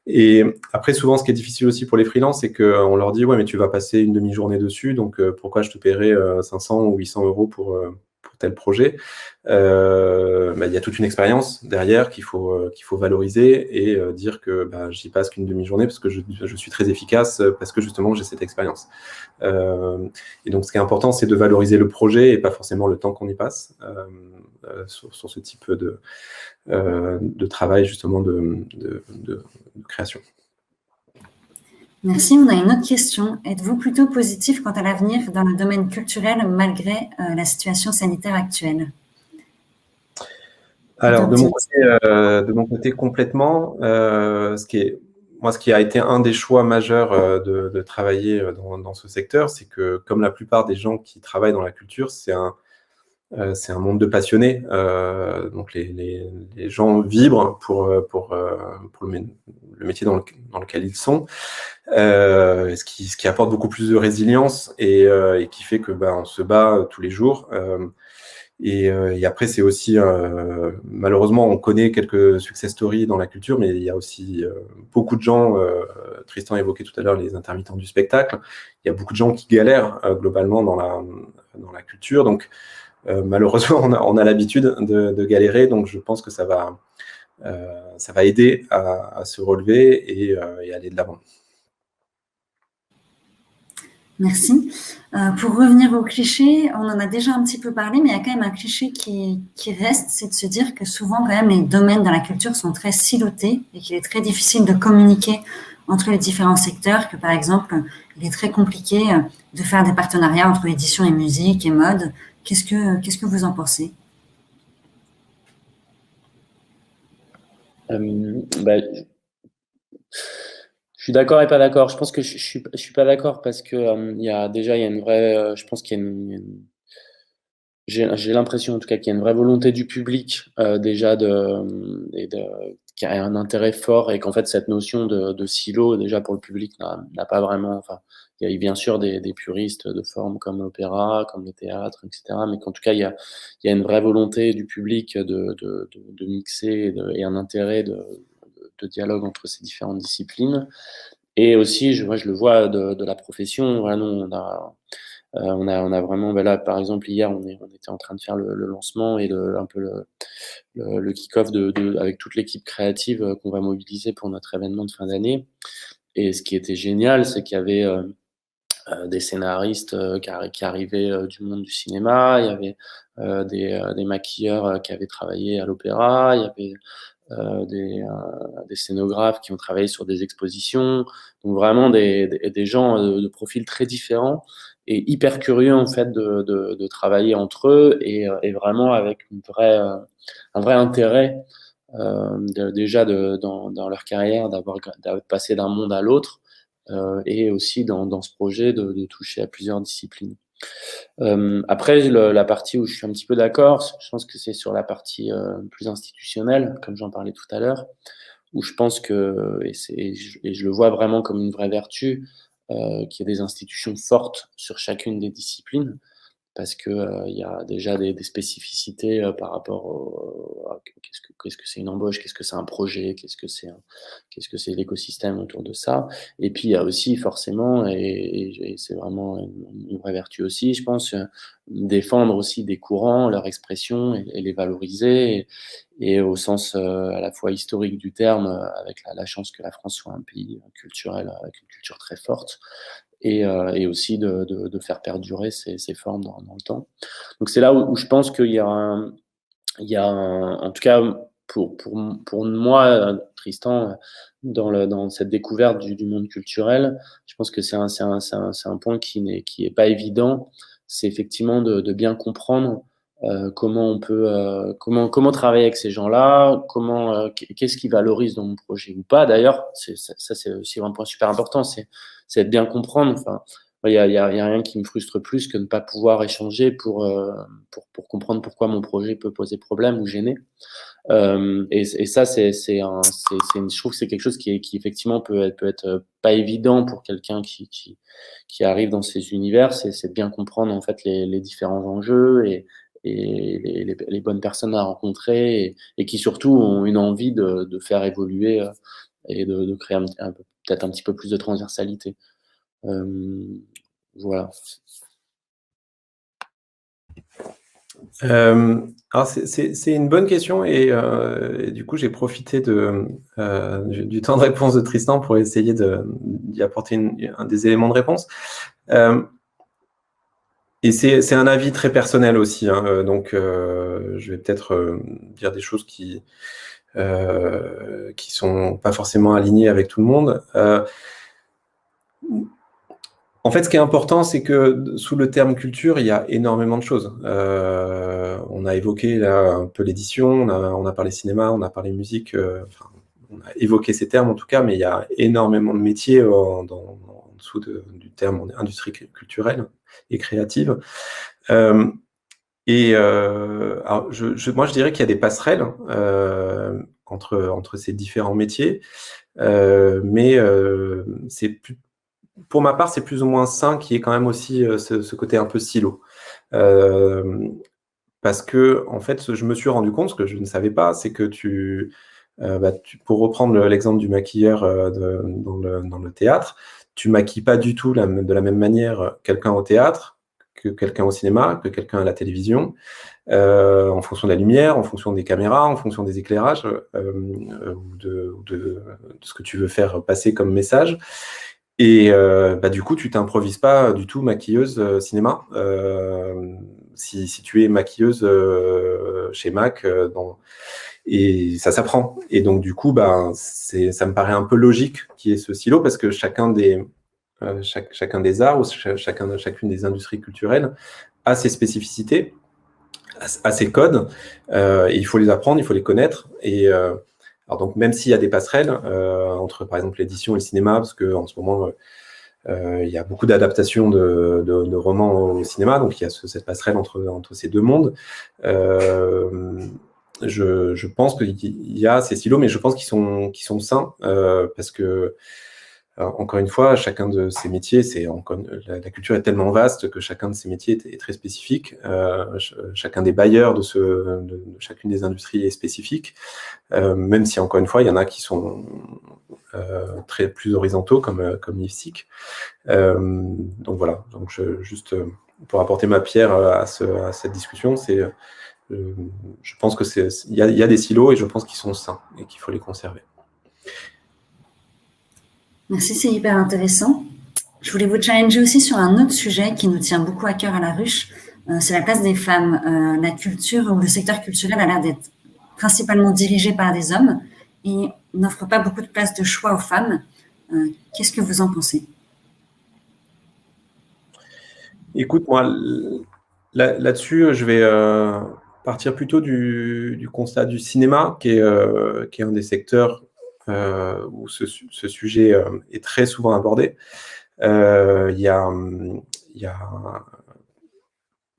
Et après, souvent, ce qui est difficile aussi pour les freelances, c'est qu'on leur dit « Ouais, mais tu vas passer une demi-journée dessus, donc pourquoi je te paierai 500 ou 800 € pour tel projet ?» Il y a toute une expérience derrière qu'il faut valoriser et dire que j'y passe qu'une demi-journée parce que je suis très efficace, parce que justement j'ai cette expérience. Et donc ce qui est important, c'est de valoriser le projet et pas forcément le temps qu'on y passe sur ce type de travail justement de création. Merci. On a une autre question. Êtes-vous plutôt positif quant à l'avenir dans le domaine culturel malgré la situation sanitaire actuelle? Alors, de mon côté complètement, ce qui a été un des choix majeurs de travailler dans ce secteur, c'est que comme la plupart des gens qui travaillent dans la culture, c'est un monde de passionnés. Donc les gens vibrent pour le métier dans lequel ils sont, ce qui apporte beaucoup plus de résilience et qui fait que on se bat tous les jours. Et après, c'est aussi, malheureusement, on connaît quelques success stories dans la culture, mais il y a aussi beaucoup de gens, Tristan évoquait tout à l'heure les intermittents du spectacle, il y a beaucoup de gens qui galèrent globalement dans la culture. Donc, malheureusement, on a l'habitude de galérer, donc je pense que ça va aider à se relever et aller de l'avant. Merci. Pour revenir au cliché, on en a déjà un petit peu parlé, mais il y a quand même un cliché qui reste, c'est de se dire que souvent, quand même, les domaines dans la culture sont très silotés et qu'il est très difficile de communiquer entre les différents secteurs, que par exemple, il est très compliqué de faire des partenariats entre édition et musique et mode. Qu'est-ce que vous en pensez? Je suis d'accord et pas d'accord. Je pense que je suis pas d'accord parce que il y a une vraie, je pense qu'il y a j'ai l'impression en tout cas qu'il y a une vraie volonté du public déjà qui a un intérêt fort, et qu'en fait cette notion de silo déjà pour le public n'a pas vraiment. Enfin, il y a bien sûr des puristes de formes comme l'opéra, comme le théâtre, etc. Mais qu'en tout cas il y a une vraie volonté du public de mixer et un intérêt de dialogue entre ces différentes disciplines. Et aussi, moi je le vois de la profession. Voilà, nous on a vraiment, là par exemple hier on était en train de faire le lancement et un peu le kick-off avec toute l'équipe créative qu'on va mobiliser pour notre événement de fin d'année. Et ce qui était génial, c'est qu'il y avait des scénaristes qui arrivaient du monde du cinéma, il y avait des maquilleurs qui avaient travaillé à l'opéra, il y avait des scénographes qui ont travaillé sur des expositions, donc vraiment des gens de profils très différents et hyper curieux en fait de travailler entre eux et vraiment avec un vrai intérêt déjà dans leur carrière d'avoir passé d'un monde à l'autre et aussi dans ce projet de toucher à plusieurs disciplines. Après, la partie où je suis un petit peu d'accord, je pense que c'est sur la partie plus institutionnelle, comme j'en parlais tout à l'heure, où je pense que, et je le vois vraiment comme une vraie vertu, qu'il y ait des institutions fortes sur chacune des disciplines, parce que il y a déjà des spécificités par rapport à qu'est-ce que c'est une embauche, qu'est-ce que c'est un projet, qu'est-ce que c'est l'écosystème autour de ça. Et puis il y a aussi forcément, et c'est vraiment une vraie vertu aussi, je pense, défendre aussi des courants, leur expression et les valoriser, et au sens à la fois historique du terme, avec la chance que la France soit un pays culturel avec une culture très forte, et aussi de faire perdurer ces formes dans le temps. Donc c'est là où je pense qu'il y a en tout cas pour moi, Tristan, dans cette découverte du monde culturel, je pense que c'est un point qui est pas évident. C'est effectivement de bien comprendre comment on peut comment travailler avec ces gens-là, qu'est-ce qui valorise dans mon projet ou pas. D'ailleurs, ça c'est aussi un point super important, c'est de bien comprendre. Enfin, il y a rien qui me frustre plus que de ne pas pouvoir échanger pour comprendre pourquoi mon projet peut poser problème ou gêner. Et ça, je trouve que c'est quelque chose qui effectivement peut être pas évident pour quelqu'un qui arrive dans ces univers. C'est de bien comprendre en fait les différents enjeux et les bonnes personnes à rencontrer et qui surtout ont une envie de faire évoluer et de créer peut-être un petit peu plus de transversalité. Voilà. Alors c'est une bonne question et du coup j'ai profité du temps de réponse de Tristan pour essayer d'y apporter un des éléments de réponse. Et c'est un avis très personnel aussi, hein, donc je vais peut-être dire des choses qui sont pas forcément alignées avec tout le monde. En fait, ce qui est important, c'est que sous le terme culture, il y a énormément de choses. On a évoqué là un peu l'édition, on a parlé cinéma, on a parlé musique, on a évoqué ces termes en tout cas, mais il y a énormément de métiers en dessous du terme industrie culturelle et créative. Alors moi, je dirais qu'il y a des passerelles entre ces différents métiers, mais pour ma part, c'est plus ou moins sain qu'il y ait quand même aussi ce côté un peu silo. Parce que, en fait, je me suis rendu compte, ce que je ne savais pas, c'est que pour reprendre l'exemple du maquilleur dans le théâtre, tu maquilles pas du tout de la même manière quelqu'un au théâtre que quelqu'un au cinéma, que quelqu'un à la télévision, en fonction de la lumière, en fonction des caméras, en fonction des éclairages, ou de ce que tu veux faire passer comme message. Et du coup, tu t'improvises pas du tout maquilleuse cinéma. Si tu es maquilleuse chez MAC, et ça s'apprend. Et donc, du coup, ça me paraît un peu logique qu'il y ait ce silo parce que chacun des arts ou chacune des industries culturelles a ses spécificités, a ses codes. Et il faut les apprendre, il faut les connaître. Et alors donc, même s'il y a des passerelles entre, par exemple, l'édition et le cinéma, parce qu'en ce moment, il y a beaucoup d'adaptations de romans au cinéma, donc il y a cette passerelle entre ces deux mondes. Je pense qu'il y a ces silos, mais je pense qu'ils sont sains, parce que, encore une fois, chacun de ces métiers, la culture est tellement vaste que chacun de ces métiers est très spécifique. Chacun des bailleurs de chacune des industries est spécifique, même si, encore une fois, il y en a qui sont très plus horizontaux, comme l'IFSIC. Donc voilà, donc juste pour apporter ma pierre à cette discussion, je pense que il y a des silos et je pense qu'ils sont sains et qu'il faut les conserver. Merci, c'est hyper intéressant. Je voulais vous challenger aussi sur un autre sujet qui nous tient beaucoup à cœur à La Ruche, c'est la place des femmes. La culture ou le secteur culturel a l'air d'être principalement dirigé par des hommes et n'offre pas beaucoup de place de choix aux femmes. Qu'est-ce que vous en pensez ? Écoute, moi, là-dessus, je vais partir plutôt du constat du cinéma, qui est un des secteurs où ce sujet est très souvent abordé. Il y a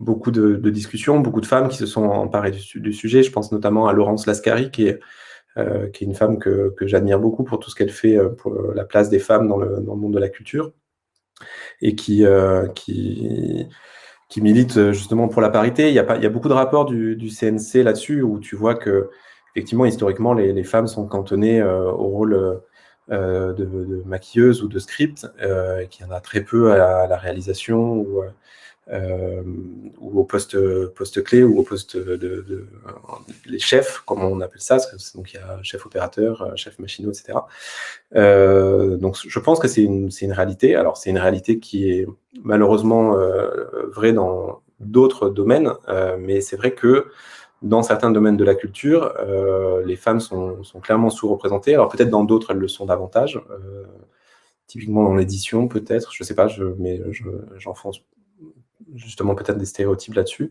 beaucoup de discussions, beaucoup de femmes qui se sont emparées du sujet. Je pense notamment à Laurence Lascari, qui est une femme que j'admire beaucoup pour tout ce qu'elle fait pour la place des femmes dans le monde de la culture, et qui milite justement pour la parité. Il y a beaucoup de rapports du CNC là-dessus, où tu vois que, effectivement, historiquement, les femmes sont cantonnées au rôle de maquilleuse ou de script, et qu'il y en a très peu à la réalisation ou au poste clé, ou au poste les chefs, comme on appelle ça. Donc il y a chef opérateur, chef machinot, etc. Donc je pense que c'est une réalité. Alors c'est une réalité qui est malheureusement vraie dans d'autres domaines, mais c'est vrai que dans certains domaines de la culture, les femmes sont clairement sous-représentées. Alors peut-être dans d'autres, elles le sont davantage. Typiquement dans l'édition, peut-être, je sais pas, mais j'enfonce justement peut-être des stéréotypes là-dessus.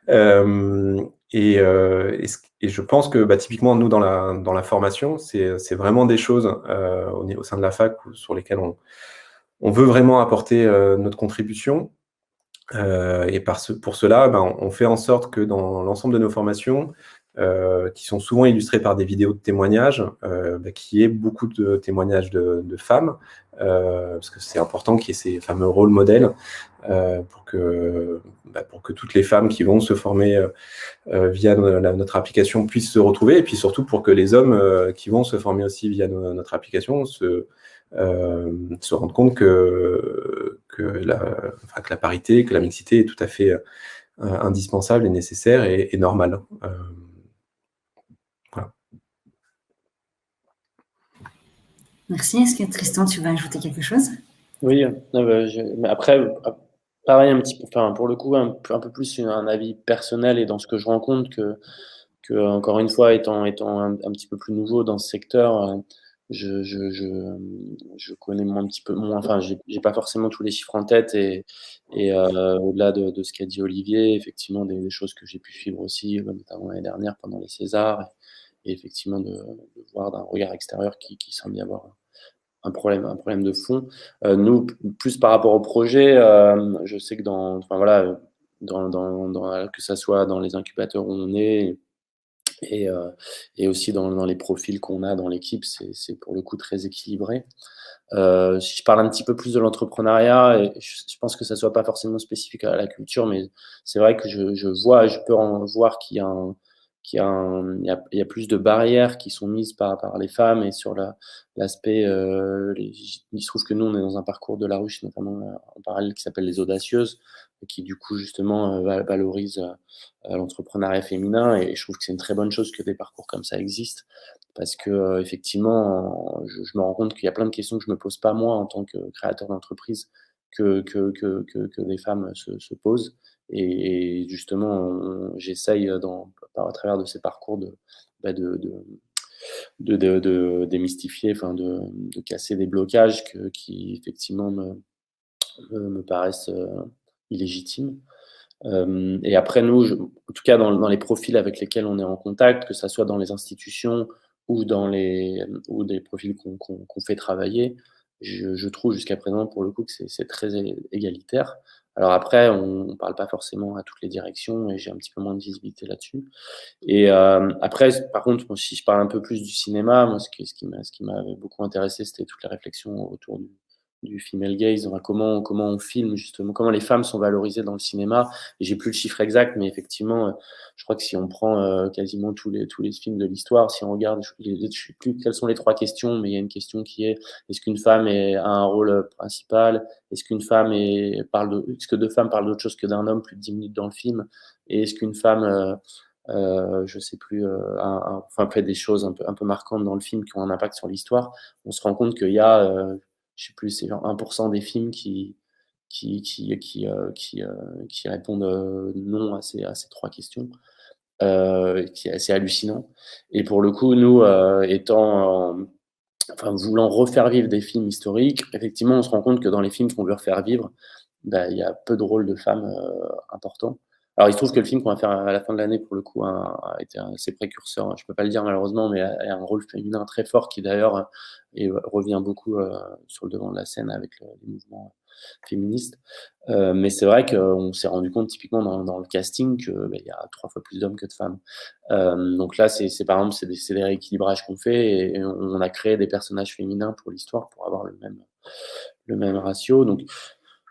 Et je pense que typiquement, nous, dans la formation, c'est vraiment des choses au sein de la fac sur lesquelles on veut vraiment apporter notre contribution. Et pour cela, on fait en sorte que dans l'ensemble de nos formations, qui sont souvent illustrées par des vidéos de témoignages, qu'il y ait beaucoup de témoignages de femmes, parce que c'est important qu'il y ait ces fameux rôles modèles, pour que toutes les femmes qui vont se former via notre application puissent se retrouver, et puis surtout pour que les hommes qui vont se former aussi via notre application se rendent compte que la parité, que la mixité est tout à fait indispensable et nécessaire et normale. Voilà. Merci. Est-ce que Tristan, tu vas ajouter quelque chose? Oui, mais après, pareil, un petit peu, enfin, pour le coup, un peu plus un avis personnel, et dans ce que je rencontre, que encore une fois, étant un petit peu plus nouveau dans ce secteur, je connais un petit peu moins, enfin, j'ai pas forcément tous les chiffres en tête, et au-delà de ce qu'a dit Olivier, effectivement, des choses que j'ai pu suivre aussi, notamment l'année dernière pendant les Césars, et effectivement de voir d'un regard extérieur qui semble y avoir un problème de fond. Nous, plus par rapport au projet, je sais que que ça soit dans les incubateurs où on est, et aussi dans les profils qu'on a dans l'équipe, c'est pour le coup très équilibré. Si je parle un petit peu plus de l'entrepreneuriat, et je pense que ça soit pas forcément spécifique à la culture, mais c'est vrai que je peux en voir qu'il y a plus de barrières qui sont mises par les femmes, et sur l'aspect, il se trouve que nous, on est dans un parcours de la ruche, notamment en parallèle, qui s'appelle les Audacieuses, et qui du coup justement valorise l'entrepreneuriat féminin, et je trouve que c'est une très bonne chose que des parcours comme ça existent, parce que effectivement, je me rends compte qu'il y a plein de questions que je me pose pas moi en tant que créateur d'entreprise, que des femmes se posent, et justement j'essaye à travers de ces parcours de démystifier, enfin de casser des blocages qui effectivement me paraissent illégitimes. Et après nous, en tout cas dans les profils avec lesquels on est en contact, que ça soit dans les institutions ou ou des profils qu'on fait travailler, je trouve jusqu'à présent pour le coup que c'est très égalitaire. Alors après, on parle pas forcément à toutes les directions, et j'ai un petit peu moins de visibilité là-dessus. Et après, par contre, si je parle un peu plus du cinéma, moi ce qui m'avait beaucoup intéressé, c'était toute la réflexion autour du female gaze, enfin, comment on filme justement, comment les femmes sont valorisées dans le cinéma. Et j'ai plus le chiffre exact, mais effectivement, je crois que si on prend quasiment tous les films de l'histoire, si on regarde, je sais plus quelles sont les 3 questions, mais il y a une question qui est: est-ce qu'une femme a un rôle principal? Est-ce que 2 femmes parlent d'autre chose que d'un homme plus de 10 minutes dans le film? Et est-ce qu'une femme je sais plus, enfin, fait des choses un peu marquantes dans le film qui ont un impact sur l'histoire? On se rend compte qu'il y a, je sais plus, c'est genre 1% des films qui répondent non à ces 3 questions, qui est assez hallucinant. Et pour le coup, nous, voulant refaire vivre des films historiques, effectivement, on se rend compte que dans les films qu'on veut refaire vivre, il y a peu de rôles de femmes importants. Alors, il se trouve que le film qu'on va faire à la fin de l'année, pour le coup, a été assez précurseur, je peux pas le dire malheureusement, mais a un rôle féminin très fort, qui d'ailleurs revient beaucoup sur le devant de la scène avec les mouvements féministes. Mais c'est vrai qu'on s'est rendu compte typiquement dans le casting que il y a 3 fois plus d'hommes que de femmes. Donc là, c'est par exemple c'est des rééquilibrages qu'on fait et on a créé des personnages féminins pour l'histoire pour avoir le même ratio. Donc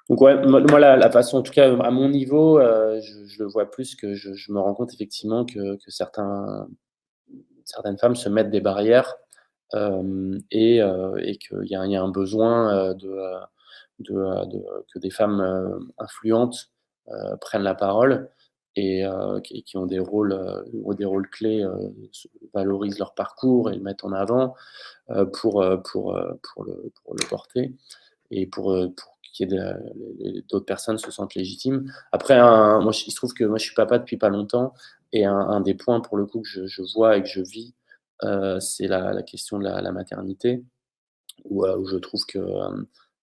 ouais, moi la façon, en tout cas à mon niveau, je le vois plus que je me rends compte effectivement que certaines femmes se mettent des barrières, et qu'il y a un besoin que des femmes influentes prennent la parole et qui ont des rôles clés, valorisent leur parcours et le mettent en avant pour le porter et pour qu'il y ait d'autres personnes se sentent légitimes. Après, moi, il se trouve que moi, je suis papa depuis pas longtemps et un des points pour le coup que je vois et que je vis, c'est la question de la maternité où je trouve que,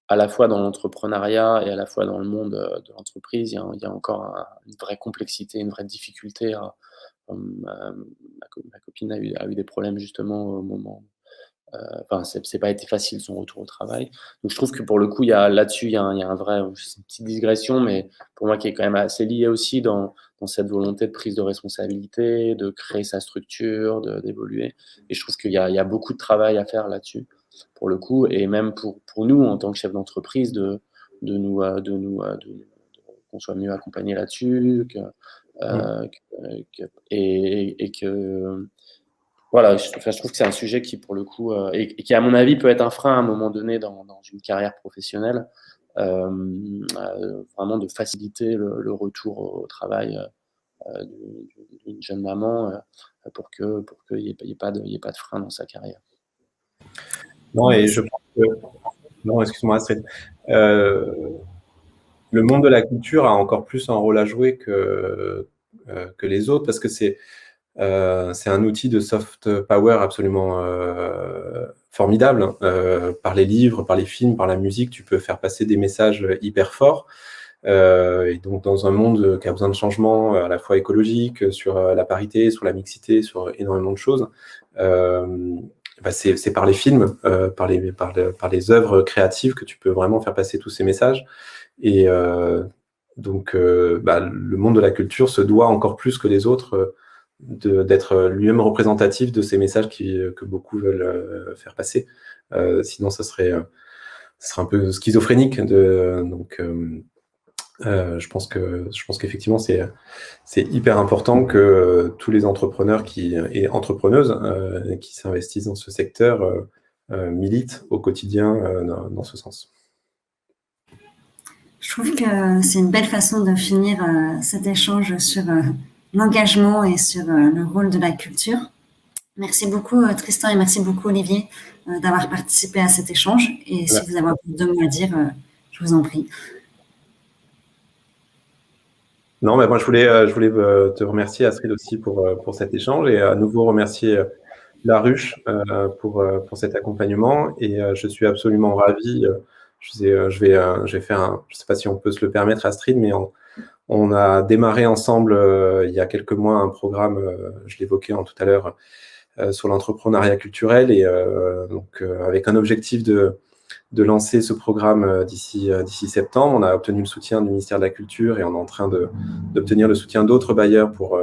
à la fois dans l'entrepreneuriat et à la fois dans le monde, de l'entreprise, il y a encore une vraie complexité, une vraie difficulté à ma copine a eu des problèmes justement au moment enfin, c'est pas été facile son retour au travail. Donc je trouve que pour le coup, là-dessus, il y a un vrai c'est une petite digression, mais pour moi qui est quand même assez lié aussi dans cette volonté de prise de responsabilité, de créer sa structure, d'évoluer et je trouve qu'il y a beaucoup de travail à faire là-dessus, pour le coup et même pour nous en tant que chef d'entreprise qu'on soit mieux accompagnés là-dessus, que voilà, je trouve que c'est un sujet qui, pour le coup, et qui, à mon avis, peut être un frein à un moment donné dans une carrière professionnelle, vraiment de faciliter le retour au travail d'une jeune maman pour qu'il n'y ait pas de frein dans sa carrière. Non, et je pense que... Non, excuse-moi, Astrid. Le monde de la culture a encore plus un rôle à jouer que les autres parce que c'est un outil de soft power absolument formidable. Par les livres, par les films, par la musique, tu peux faire passer des messages hyper forts. Et donc, dans un monde qui a besoin de changements à la fois écologiques, sur la parité, sur la mixité, sur énormément de choses, c'est par les films, par les œuvres créatives que tu peux vraiment faire passer tous ces messages. Et donc, le monde de la culture se doit encore plus que les autres d'être lui-même représentatif de ces messages que beaucoup veulent faire passer. Sinon, ça serait un peu schizophrénique. Je pense qu'effectivement, c'est hyper important que tous les entrepreneurs et entrepreneuses qui s'investissent dans ce secteur militent au quotidien dans ce sens. Je trouve que c'est une belle façon de finir cet échange sur l'engagement et sur le rôle de la culture. Merci beaucoup Tristan et merci beaucoup Olivier d'avoir participé à cet échange. Et si vous avez deux mots à dire, je vous en prie. Non, mais moi je voulais te remercier Astrid aussi pour cet échange et à nouveau remercier La Ruche pour cet accompagnement et je suis absolument ravi. Je vais faire je sais pas si on peut se le permettre Astrid, mais on a démarré ensemble il y a quelques mois un programme, je l'évoquais tout à l'heure, sur l'entrepreneuriat culturel et donc avec un objectif de lancer ce programme d'ici septembre. On a obtenu le soutien du ministère de la Culture et on est en train d'obtenir le soutien d'autres bailleurs pour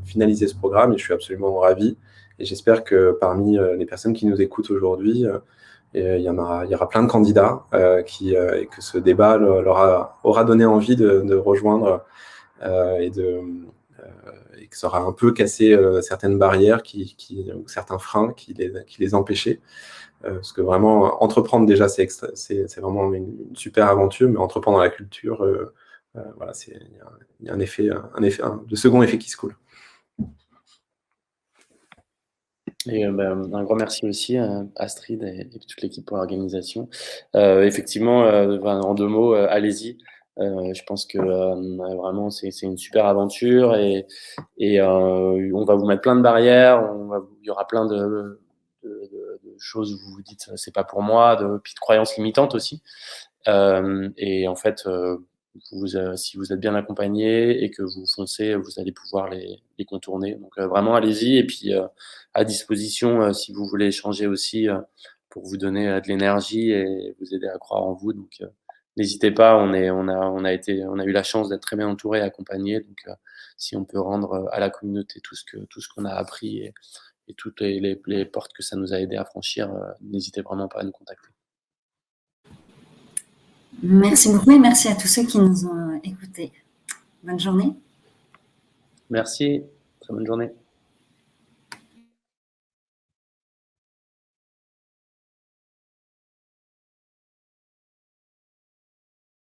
finaliser ce programme et je suis absolument ravi. Et j'espère que parmi les personnes qui nous écoutent aujourd'hui, il y aura plein de candidats et que ce débat leur aura donné envie de rejoindre et que ça aura un peu cassé certaines barrières ou certains freins qui les empêchaient. Parce que vraiment, entreprendre déjà, c'est vraiment une super aventure, mais entreprendre dans la culture, voilà, il y a de second effet qui se coule. Et un grand merci aussi à Astrid et toute l'équipe pour l'organisation. Effectivement, en 2 mots, allez-y. Je pense que vraiment c'est une super aventure et on va vous mettre plein de barrières, il y aura plein de choses où vous vous dites c'est pas pour moi, puis de croyances limitantes aussi. Et en fait, si vous êtes bien accompagné et que vous foncez, vous allez pouvoir les contourner. Donc vraiment allez-y et puis à disposition si vous voulez échanger aussi pour vous donner de l'énergie et vous aider à croire en vous. Donc n'hésitez pas, on a eu la chance d'être très bien entouré et accompagné. Donc, si on peut rendre à la communauté tout ce qu'on a appris et toutes les portes que ça nous a aidé à franchir, n'hésitez vraiment pas à nous contacter. Merci beaucoup et merci à tous ceux qui nous ont écoutés. Bonne journée. Merci, très bonne journée.